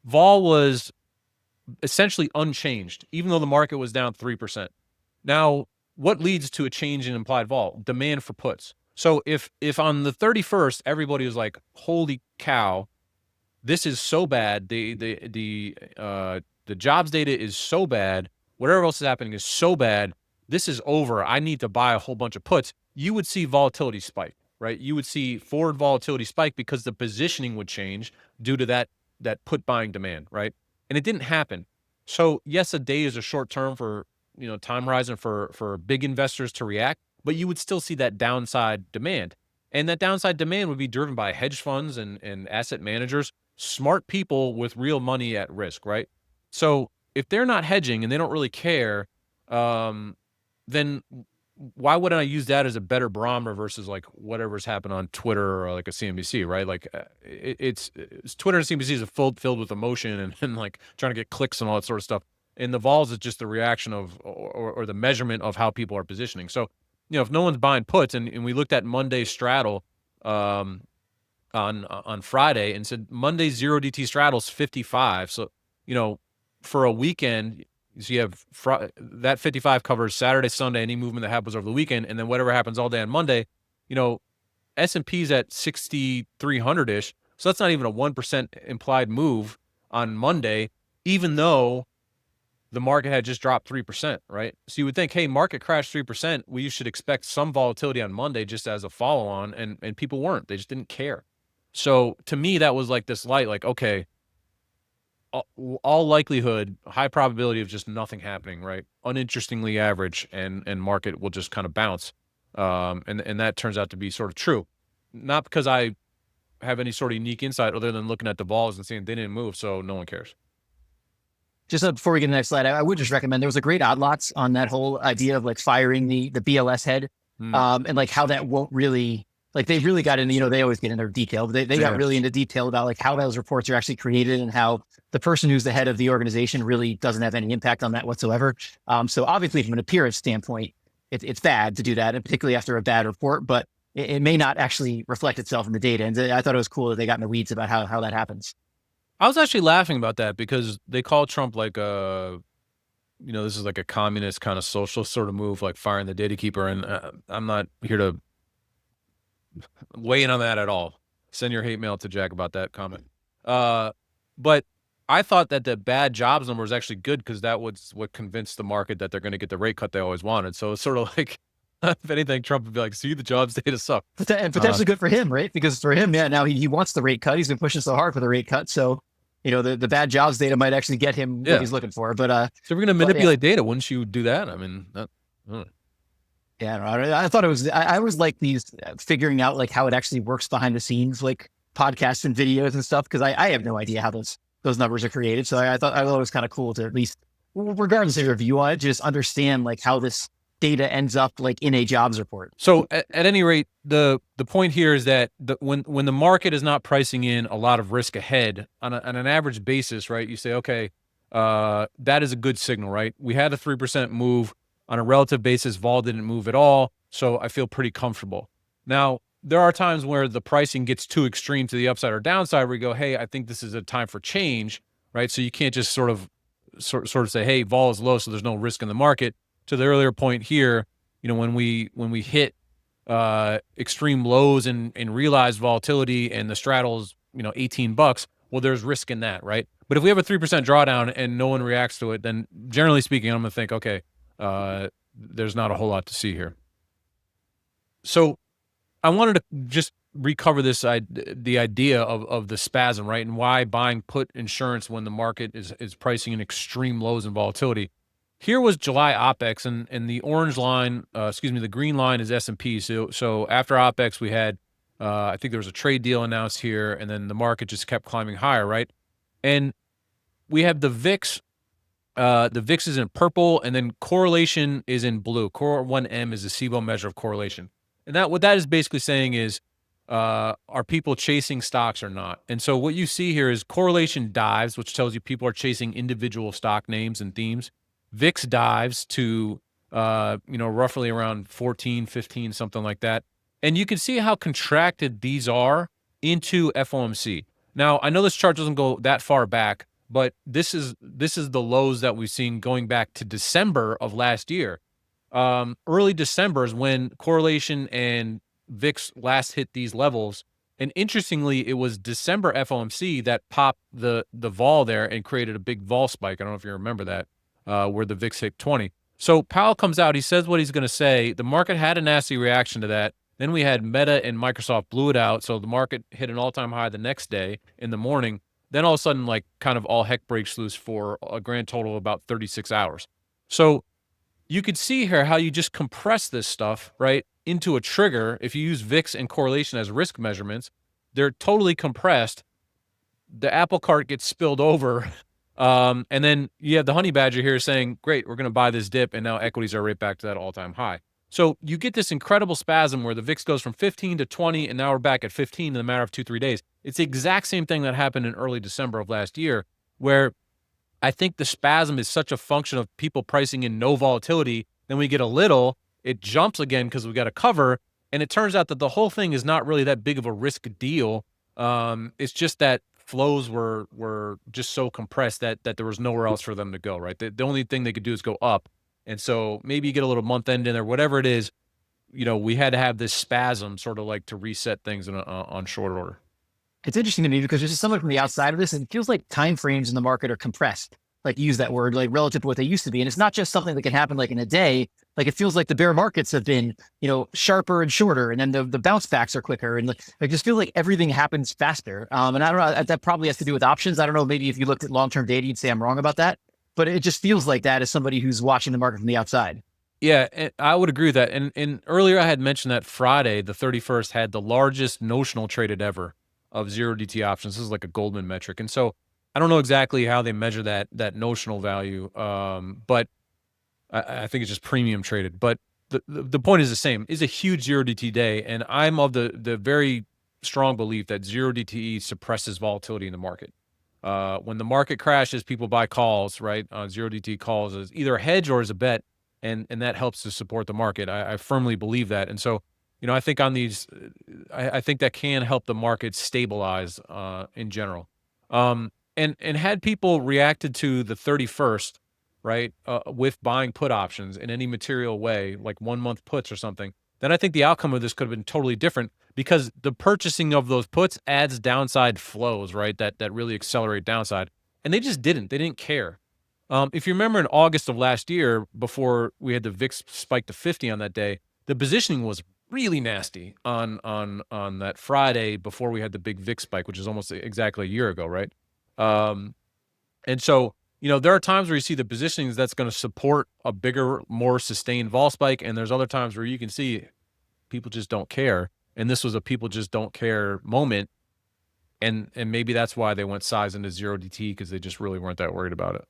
vol was essentially unchanged, even though the market was down 3%. Now, what leads to a change in implied vol? Demand for puts. So if on the 31st everybody was like, holy cow, this is so bad, the jobs data is so bad, whatever else is happening is so bad, this is over, I need to buy a whole bunch of puts, you would see volatility spike, right? You would see forward volatility spike because the positioning would change due to that put buying demand, right? And it didn't happen. So yes, a day is a short term for, you know, time horizon for big investors to react, but you would still see that downside demand. And that downside demand would be driven by hedge funds and asset managers, smart people with real money at risk, right? So if they're not hedging and they don't really care, then why wouldn't I use that as a better barometer versus like whatever's happened on Twitter or like a CNBC, right? Like it's Twitter and CNBC is filled with emotion and like trying to get clicks and all that sort of stuff. And the vols is just the reaction of or the measurement of how people are positioning. So, you know, if no one's buying puts, and we looked at Monday's straddle on Friday and said Monday's zero-DTE straddle's 55. So, you know, for a weekend, so you have that 55 covers Saturday, Sunday, any movement that happens over the weekend, and then whatever happens all day on Monday. You know, S&P's at 6,300-ish, so that's not even a 1% implied move on Monday, even though the market had just dropped 3%, right? So you would think, hey, market crashed 3%, you should expect some volatility on Monday just as a follow-on, and people weren't. They just didn't care. So to me, that was like this light, like, okay, all likelihood, high probability of just nothing happening, right? Uninterestingly average, and market will just kind of bounce. And that turns out to be sort of true. Not because I have any sort of unique insight other than looking at the vols and seeing they didn't move, so no one cares. Just before we get to the next slide, I would just recommend, there was a great odd lots on that whole idea of like firing the BLS head, and like how that won't really, like they really got into, you know, they always get into detail, but they got really into detail about like how those reports are actually created and how the person who's the head of the organization really doesn't have any impact on that whatsoever. So obviously from an appearance standpoint, it's bad to do that, and particularly after a bad report, but it may not actually reflect itself in the data. And I thought it was cool that they got in the weeds about how that happens. I was actually laughing about that because they called Trump like a this is like a communist kind of socialist sort of move, like firing the data keeper. And I'm not here to weigh in on that at all. Send your hate mail to Jack about that comment. But I thought that the bad jobs number was actually good because that was what convinced the market that they're going to get the rate cut they always wanted. So it's sort of like, if anything, Trump would be like, see, the jobs data suck. And potentially good for him, right? Because for him, yeah, now he wants the rate cut. He's been pushing so hard for the rate cut. So, the bad jobs data might actually get him what he's looking for. But so if we're going to manipulate data, wouldn't you do that? I mean, yeah, I thought it was. I was like these figuring out like how it actually works behind the scenes, like podcasts and videos and stuff, because I have no idea how those numbers are created. So I thought it was kind of cool to at least, regardless of your view on it, just understand like how this data ends up like in a jobs report. So at any rate, the point here is that when the market is not pricing in a lot of risk ahead on an average basis, right? You say, okay, that is a good signal, right? We had a 3% move on a relative basis. Vol didn't move at all, so I feel pretty comfortable. Now, there are times where the pricing gets too extreme to the upside or downside, where you go, hey, I think this is a time for change, right? So you can't just sort of say, hey, vol is low, so there's no risk in the market. To the earlier point here, when we hit extreme lows and realized volatility and the straddle's $18, well, there's risk in that, right? But if we have a 3% drawdown and no one reacts to it, then generally speaking, I'm gonna think, okay, there's not a whole lot to see here. So I wanted to just recover the idea of the spasm, right? And why buying put insurance when the market is pricing in extreme lows and volatility. Here was July OPEX, and the orange line, the green line is S&P. So after OPEX, we had, I think there was a trade deal announced here, and then the market just kept climbing higher, right? And we have the VIX. The VIX is in purple, and then correlation is in blue. Core 1M is a SIBO measure of correlation. And what that is basically saying is, are people chasing stocks or not? And so what you see here is correlation dives, which tells you people are chasing individual stock names and themes. VIX dives to, roughly around 14, 15, something like that. And you can see how contracted these are into FOMC. Now, I know this chart doesn't go that far back, but this is the lows that we've seen going back to December of last year. Early December is when correlation and VIX last hit these levels. And interestingly, it was December FOMC that popped the vol there and created a big vol spike. I don't know if you remember that. Where the VIX hit 20. So Powell comes out, he says what he's going to say. The market had a nasty reaction to that. Then we had Meta and Microsoft blew it out. So the market hit an all-time high the next day in the morning. Then all of a sudden, like kind of all heck breaks loose for a grand total of about 36 hours. So you could see here how you just compress this stuff, right, into a trigger. If you use VIX and correlation as risk measurements, they're totally compressed. The apple cart gets spilled over. And then you have the honey badger here saying, great, we're going to buy this dip, and now equities are right back to that all-time high. So you get this incredible spasm where the VIX goes from 15 to 20, and now we're back at 15 in a matter of 2-3 days. It's the exact same thing that happened in early December of last year, where I think the spasm is such a function of people pricing in no volatility. Then we get a little, it jumps again because we got a cover, and it turns out that the whole thing is not really that big of a risk deal. It's just that flows were just so compressed that there was nowhere else for them to go, right? The only thing they could do is go up. And so maybe you get a little month end in there, whatever it is, we had to have this spasm sort of like to reset things on short order. It's interesting to me because there's just someone from the outside of this, and it feels like time frames in the market are compressed. Like use that word, like relative to what they used to be. And it's not just something that can happen like in a day. Like it feels like the bear markets have been, sharper and shorter, and then the bounce backs are quicker. And like, I just feel like everything happens faster. And I don't know, that probably has to do with options. I don't know, maybe if you looked at long-term data, you'd say I'm wrong about that. But it just feels like that as somebody who's watching the market from the outside. Yeah, I would agree with that. And earlier I had mentioned that Friday, the 31st, had the largest notional traded ever of zero-DTE options. This is like a Goldman metric. And so I don't know exactly how they measure that notional value, but I think it's just premium traded. But the point is the same. It's a huge zero-DTE day, and I'm of the very strong belief that zero-DTE suppresses volatility in the market. When the market crashes, people buy calls, right? Zero-DTE calls as either a hedge or as a bet, and that helps to support the market. I firmly believe that. And so, I think on these, I think that can help the market stabilize in general. And had people reacted to the 31st, right, with buying put options in any material way, like 1-month puts or something, then I think the outcome of this could have been totally different because the purchasing of those puts adds downside flows, right? That really accelerate downside. And they just didn't. They didn't care. If you remember in August of last year, before we had the VIX spike to 50 on that day, the positioning was really nasty on that Friday before we had the big VIX spike, which is almost exactly a year ago, right? Um, and so, there are times where you see the positionings that's going to support a bigger, more sustained vol spike, and there's other times where you can see people just don't care. And this was a people just don't care moment, and maybe that's why they went size into zero DT because they just really weren't that worried about it.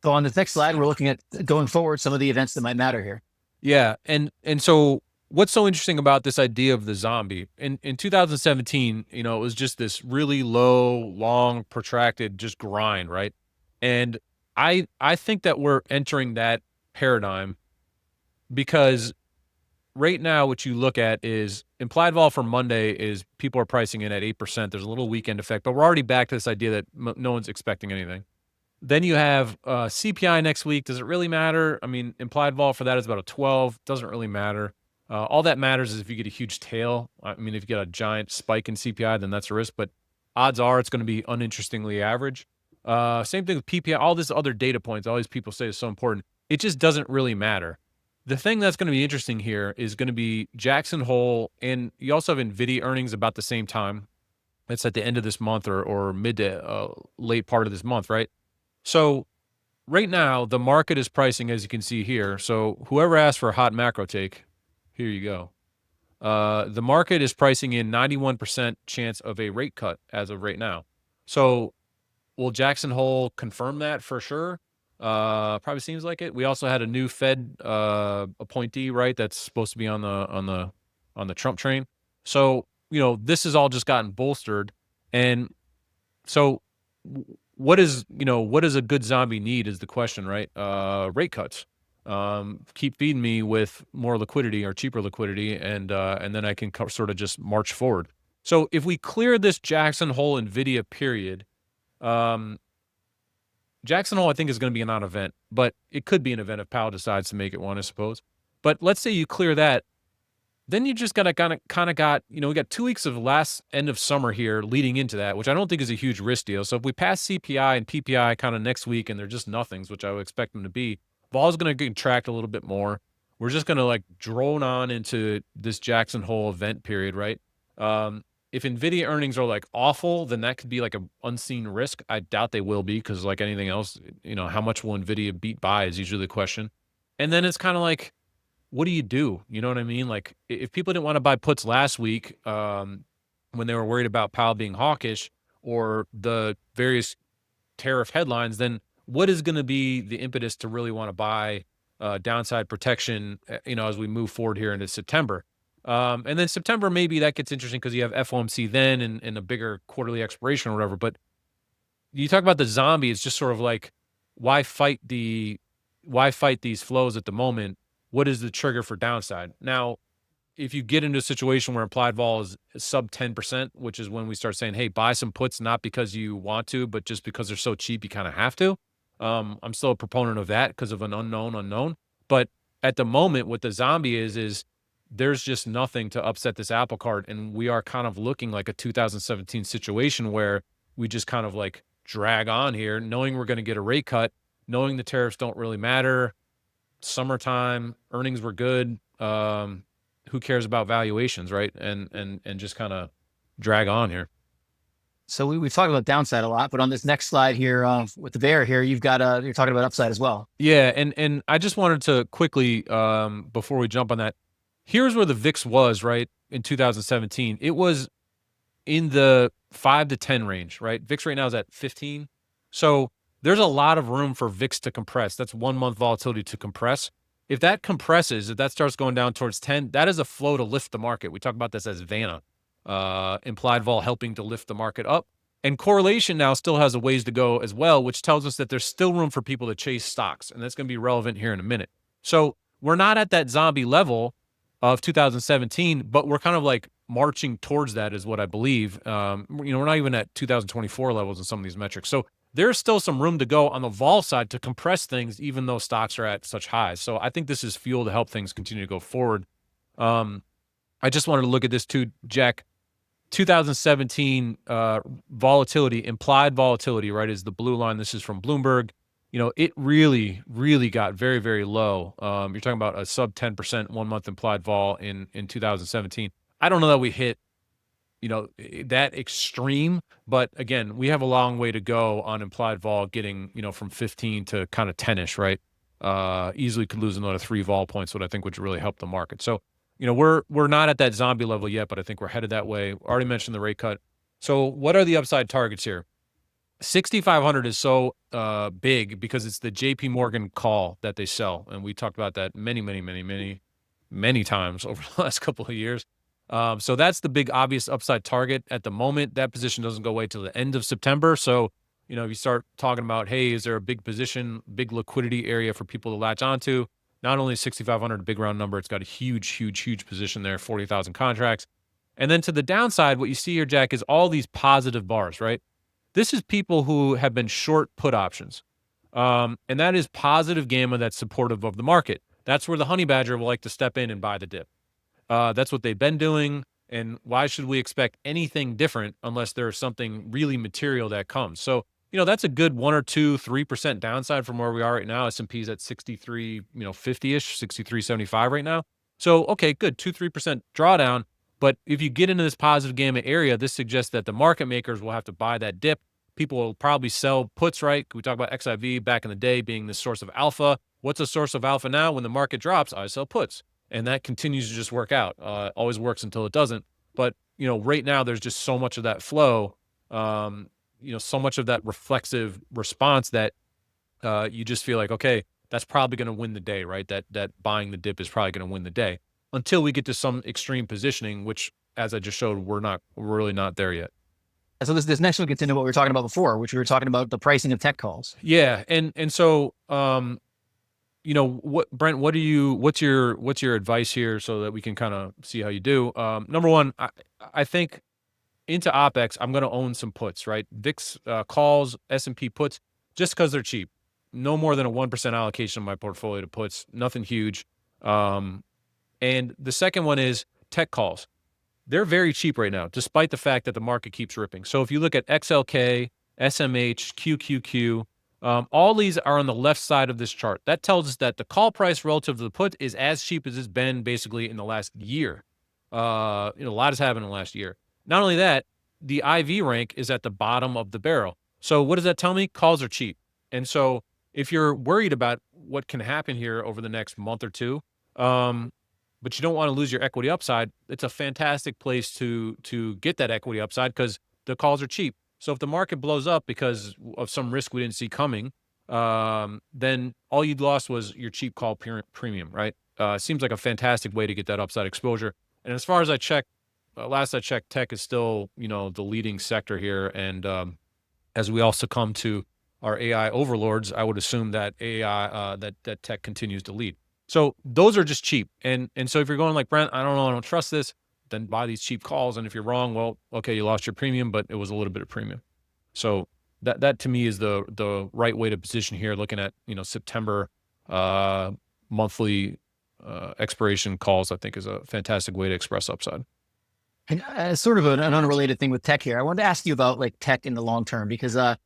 So on this next slide, we're looking at going forward some of the events that might matter here. Yeah, and so what's so interesting about this idea of the zombie in 2017, it was just this really low, long, protracted just grind, right? And I think that we're entering that paradigm because right now what you look at is implied vol for Monday is people are pricing in at 8%. There's a little weekend effect, but we're already back to this idea that no one's expecting anything. Then you have CPI next week. Does it really matter? I mean, implied vol for that is about a 12. Doesn't really matter. All that matters is if you get a huge tail. I mean, if you get a giant spike in CPI, then that's a risk. But odds are it's going to be uninterestingly average. Same thing with PPI. All these other data points, all these people say is so important. It just doesn't really matter. The thing that's going to be interesting here is going to be Jackson Hole, and you also have Nvidia earnings about the same time. It's at the end of this month or mid to late part of this month, right? So right now, the market is pricing, as you can see here. So whoever asked for a hot macro take, here you go. The market is pricing in 91% chance of a rate cut as of right now. So will Jackson Hole confirm that for sure? Probably seems like it. We also had a new Fed appointee, right? That's supposed to be on the Trump train. So this has all just gotten bolstered, and so what is a good zombie need is the question, right? Rate cuts. Keep feeding me with more liquidity or cheaper liquidity, and then I can sort of just march forward. So if we clear this Jackson Hole Nvidia period, Jackson Hole I think is going to be a non-event, but it could be an event if Powell decides to make it one, I suppose. But let's say you clear that, then you just got we got 2 weeks of last end of summer here leading into that, which I don't think is a huge risk deal. So if we pass CPI and PPI kind of next week and they're just nothings, which I would expect them to be, vol is going to contract a little bit more. We're just going to drone on into this Jackson Hole event period, right? If Nvidia earnings are awful, then that could be an unseen risk. I doubt they will be because like anything else, how much will Nvidia beat by is usually the question. And then it's kind of what do you do? You know what I mean? If people didn't want to buy puts last week when they were worried about Powell being hawkish or the various tariff headlines, then what is going to be the impetus to really want to buy downside protection, as we move forward here into September? And then September, maybe that gets interesting because you have FOMC then and a bigger quarterly expiration or whatever. But you talk about the zombie, it's just sort of why fight these flows at the moment? What is the trigger for downside? Now, if you get into a situation where implied vol is sub 10%, which is when we start saying, hey, buy some puts, not because you want to, but just because they're so cheap, you kind of have to. I'm still a proponent of that because of an unknown. But at the moment, what the zombie is there's just nothing to upset this apple cart. And we are kind of looking like a 2017 situation where we just kind of drag on here, knowing we're going to get a rate cut, knowing the tariffs don't really matter. Summertime earnings were good. Who cares about valuations, right? And just kind of drag on here. So we've talked about downside a lot, but on this next slide here with the bear here, you're talking about upside as well. Yeah, and I just wanted to quickly before we jump on that, here's where the VIX was right in 2017. It was in the 5 to 10 range, right? VIX right now is at 15. So there's a lot of room for VIX to compress. That's 1 month volatility to compress. If that compresses, if that starts going down towards 10, that is a flow to lift the market. We talk about this as Vanna, implied vol helping to lift the market up. And correlation now still has a ways to go as well, which tells us that there's still room for people to chase stocks. And that's going to be relevant here in a minute. So we're not at that zombie level of 2017, but we're kind of marching towards that is what I believe. We're not even at 2024 levels in some of these metrics. So there's still some room to go on the vol side to compress things, even though stocks are at such highs. So I think this is fuel to help things continue to go forward. I just wanted to look at this too, Jack. 2017 volatility, implied volatility, right, is the blue line. This is from Bloomberg. It really, really got very, very low. You're talking about a sub 10% 1 month implied vol in 2017. I don't know that we hit, that extreme, but again, we have a long way to go on implied vol getting, from 15 to kind of 10ish, right? Easily could lose another 3 vol points, what I think would really help the market. So, we're not at that zombie level yet, but I think we're headed that way. Already mentioned the rate cut. So what are the upside targets here? 6,500 is so big because it's the JP Morgan call that they sell. And we talked about that many, many, many, many, many times over the last couple of years. So that's the big obvious upside target at the moment. That position doesn't go away till the end of September. So, if you start talking about, hey, is there a big position, big liquidity area for people to latch onto? Not only is 6,500 a big round number, it's got a huge, huge, huge position there, 40,000 contracts. And then to the downside, what you see here, Jack, is all these positive bars, right? This is people who have been short put options. And that is positive gamma that's supportive of the market. That's where the honey badger will like to step in and buy the dip. That's what they've been doing. And why should we expect anything different unless there's something really material that comes? So, that's a good 1 or 2, 3% downside from where we are right now. S&P's at 63, 50-ish, 63.75 right now. So, okay, good, 2-3% drawdown. But if you get into this positive gamma area, this suggests that the market makers will have to buy that dip. People will probably sell puts, right? We talked about XIV back in the day being the source of alpha. What's a source of alpha now? When the market drops, I sell puts. And that continues to just work out. Always works until it doesn't. But, right now there's just so much of that flow, so much of that reflexive response that you just feel like, okay, that's probably going to win the day, right? That buying the dip is probably going to win the day until we get to some extreme positioning, which, as I just showed, we're really not there yet. So this next one gets into what we were talking about before, which we were talking about the pricing of tech calls. Yeah, and so Brent, what's your advice here so that we can kind of see how you do? Number one, I think into OPEX, I'm going to own some puts, right? VIX calls, S&P puts, just because they're cheap. No more than a 1% allocation of my portfolio to puts, nothing huge. And the second one is tech calls. They're very cheap right now, despite the fact that the market keeps ripping. So if you look at XLK, SMH, QQQ, all these are on the left side of this chart. That tells us that the call price relative to the put is as cheap as it's been basically in the last year. A lot has happened in the last year. Not only that, the IV rank is at the bottom of the barrel. So what does that tell me? Calls are cheap. And so if you're worried about what can happen here over the next month or two, but you don't want to lose your equity upside, it's a fantastic place to get that equity upside because the calls are cheap. So if the market blows up because of some risk we didn't see coming, then all you'd lost was your cheap call premium, right? Seems like a fantastic way to get that upside exposure. And as far as I checked, last I checked, tech is still, the leading sector here. And as we all succumb to our AI overlords, I would assume that AI, that tech continues to lead. So those are just cheap. And so if you're going like, Brent, I don't know, I don't trust this, then buy these cheap calls. And if you're wrong, well, okay, you lost your premium, but it was a little bit of premium. So that to me is the right way to position here, looking at, September monthly expiration calls, I think is a fantastic way to express upside. And sort of an unrelated thing with tech here. I wanted to ask you about like tech in the long term, because that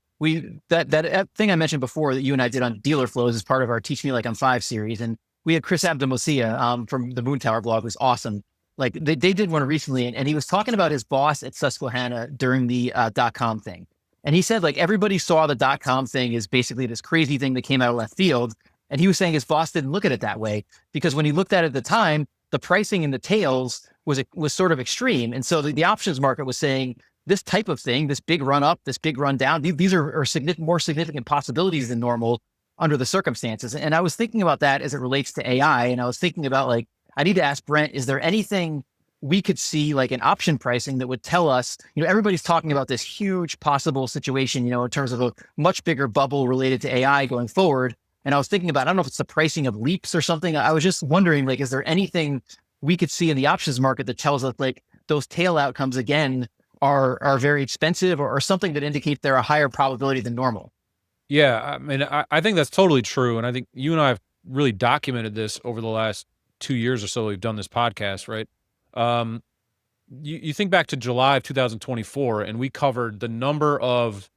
thing I mentioned before that you and I did on dealer flows is part of our Teach Me Like I'm 5 series. And we had Chris Abdamosia from the Moon Tower blog, who's awesome. Like they did one recently, and he was talking about his boss at Susquehanna during the .com thing. And he said like everybody saw the .com thing as basically this crazy thing that came out of left field. And he was saying his boss didn't look at it that way, because when he looked at it at the time, the pricing in the tails was sort of extreme. And so the options market was saying this type of thing, this big run up, this big run down, these are more significant possibilities than normal under the circumstances. And I was thinking about that as it relates to AI. And I was thinking about like, I need to ask Brent, is there anything we could see like an option pricing that would tell us, everybody's talking about this huge possible situation, in terms of a much bigger bubble related to AI going forward. And I was thinking about, I don't know if it's the pricing of leaps or something. I was just wondering, like, is there anything we could see in the options market that tells us like those tail outcomes again are very expensive, or something that indicates they're a higher probability than normal? Yeah, I mean, I think that's totally true, and I think you and I have really documented this over the last 2 years or so we've done this podcast, right? Um, you think back to July of 2024, and we covered the number of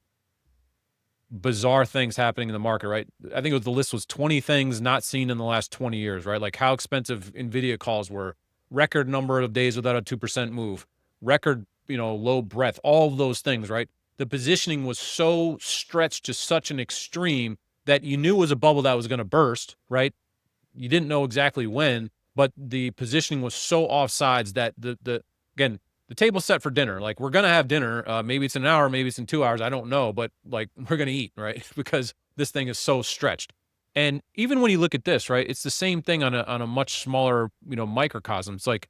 bizarre things happening in the market, right? I think it was the list was 20 things not seen in the last 20 years, right? Like how expensive Nvidia calls were, record number of days without a 2% move, record, low breadth, all of those things, right? The positioning was so stretched to such an extreme that you knew it was a bubble that was going to burst, right? You didn't know exactly when, but the positioning was so offsides that again, the table's set for dinner. Like we're gonna have dinner. Maybe it's an hour, maybe it's in 2 hours. I don't know, but like we're gonna eat, right? Because this thing is so stretched. And even when you look at this, right, it's the same thing on a much smaller, microcosm. It's like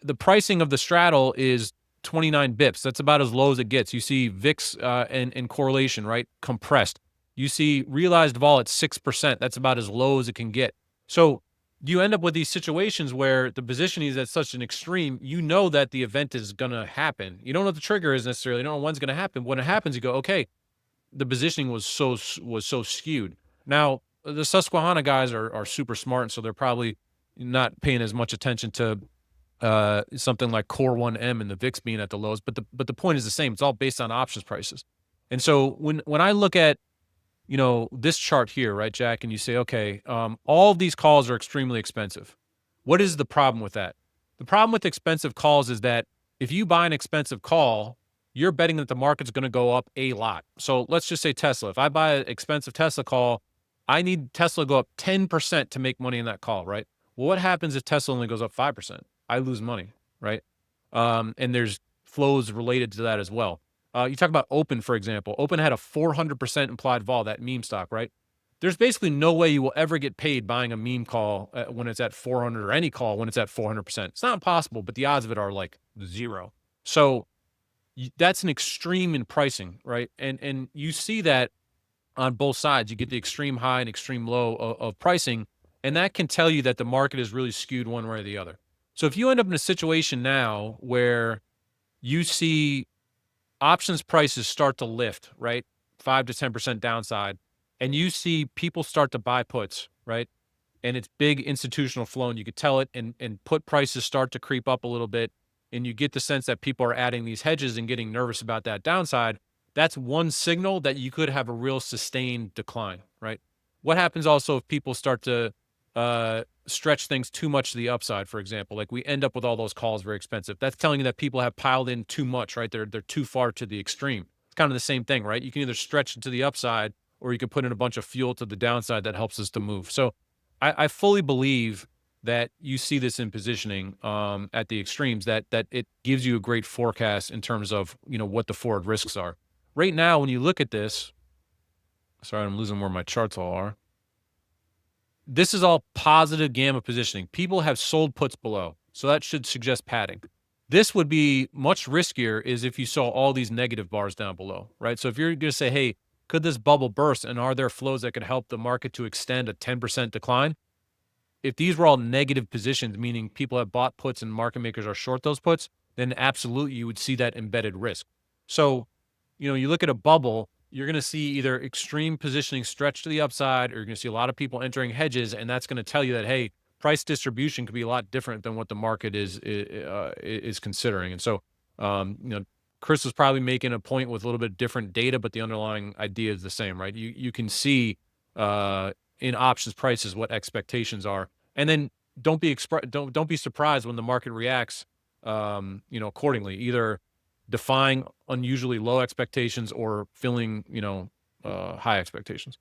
the pricing of the straddle is 29 bips. That's about as low as it gets. You see VIX and correlation, right, compressed. You see realized vol at 6%. That's about as low as it can get. So you end up with these situations where the positioning is at such an extreme, you know that the event is going to happen. You don't know what the trigger is necessarily. You don't know when's going to happen. When it happens, you go, okay, the positioning was so skewed. Now, the Susquehanna guys are super smart, and so they're probably not paying as much attention to something like Core 1M and the VIX being at the lowest, but the point is the same. It's all based on options prices. And so when I look at this chart here, right, Jack, and you say, okay, all of these calls are extremely expensive. What is the problem with that? The problem with expensive calls is that if you buy an expensive call, you're betting that the market's going to go up a lot. So let's just say Tesla. If I buy an expensive Tesla call, I need Tesla to go up 10% to make money in that call, right? Well, what happens if Tesla only goes up 5%? I lose money, right? And there's flows related to that as well. You talk about Open, for example. Open had a 400% implied vol, that meme stock, right? There's basically no way you will ever get paid buying a meme call when it's at 400 or any call when it's at 400%. It's not impossible, but the odds of it are like zero. So that's an extreme in pricing, right? And you see that on both sides. You get the extreme high and extreme low of pricing, and that can tell you that the market is really skewed one way or the other. So if you end up in a situation now where you see options prices start to lift, right? 5 to 10% downside, and you see people start to buy puts, right? And it's big institutional flow, and you could tell it, and put prices start to creep up a little bit, and you get the sense that people are adding these hedges and getting nervous about that downside. That's one signal that you could have a real sustained decline, right? What happens also if people start to stretch things too much to the upside, for example? Like we end up with all those calls very expensive. That's telling you that people have piled in too much, right? They're too far to the extreme. It's kind of the same thing, right? You can either stretch it to the upside or you can put in a bunch of fuel to the downside that helps us to move. So I fully believe that you see this in positioning at the extremes, that it gives you a great forecast in terms of what the forward risks are. Right now, when you look at this, sorry, I'm losing where my charts all are. This is all positive gamma positioning. People have sold puts below, so that should suggest padding. This would be much riskier is if you saw all these negative bars down below, right? So if you're going to say, hey, could this bubble burst, and are there flows that could help the market to extend a 10% decline? If these were all negative positions, meaning people have bought puts and market makers are short those puts, then absolutely you would see that embedded risk. So, you look at a bubble, you're going to see either extreme positioning stretch to the upside, or you're going to see a lot of people entering hedges, and that's going to tell you that, hey, price distribution could be a lot different than what the market is considering. And so, Chris was probably making a point with a little bit different data, but the underlying idea is the same, right? You can see in options prices what expectations are, and then don't be surprised when the market reacts, accordingly, either defying unusually low expectations or filling, high expectations.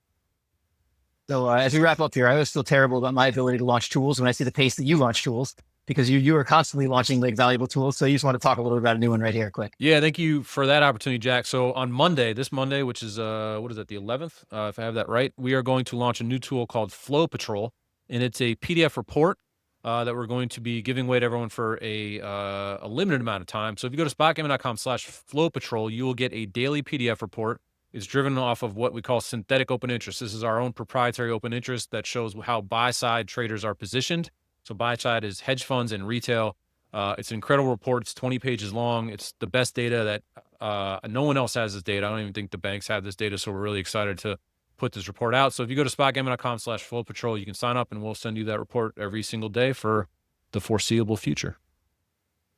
So as we wrap up here, I always feel terrible about my ability to launch tools when I see the pace that you launch tools, because you are constantly launching like valuable tools. So you just want to talk a little bit about a new one right here, quick. Yeah, thank you for that opportunity, Jack. So on Monday, this Monday, which is what is it, the 11th, if I have that right, we are going to launch a new tool called Flow Patrol, and it's a PDF report that we're going to be giving away to everyone for a limited amount of time. So if you go to spotgaming.com/flow patrol, you will get a daily PDF report. It's driven off of what we call synthetic open interest. This is our own proprietary open interest that shows how buy-side traders are positioned. So buy-side is hedge funds and retail. It's an incredible report. It's 20 pages long. It's the best data that No one else has this data. I don't even think the banks have this data. So we're really excited to put this report out. So if you go to spotgamma.com/flow patrol, you can sign up and we'll send you that report every single day for the foreseeable future.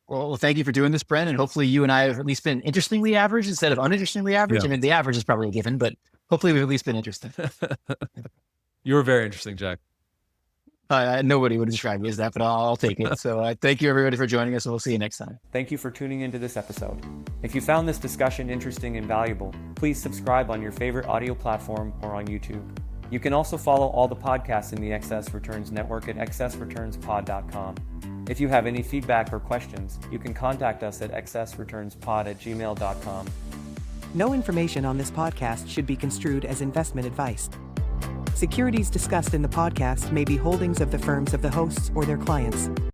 Well, thank you for doing this, Brent. And hopefully you and I have at least been interestingly average instead of uninterestingly average. Yeah. I mean, the average is probably a given, but hopefully we've at least been interesting. You were very interesting, Jack. Nobody would describe me as that, but I'll take it. So thank you everybody for joining us, and we'll see you next time. Thank you for tuning into this episode. If you found this discussion interesting and valuable, please subscribe on your favorite audio platform or on YouTube. You can also follow all the podcasts in the Excess Returns Network at excessreturnspod.com. If you have any feedback or questions, you can contact us at excessreturnspod@gmail.com. No information on this podcast should be construed as investment advice. Securities discussed in the podcast may be holdings of the firms of the hosts or their clients.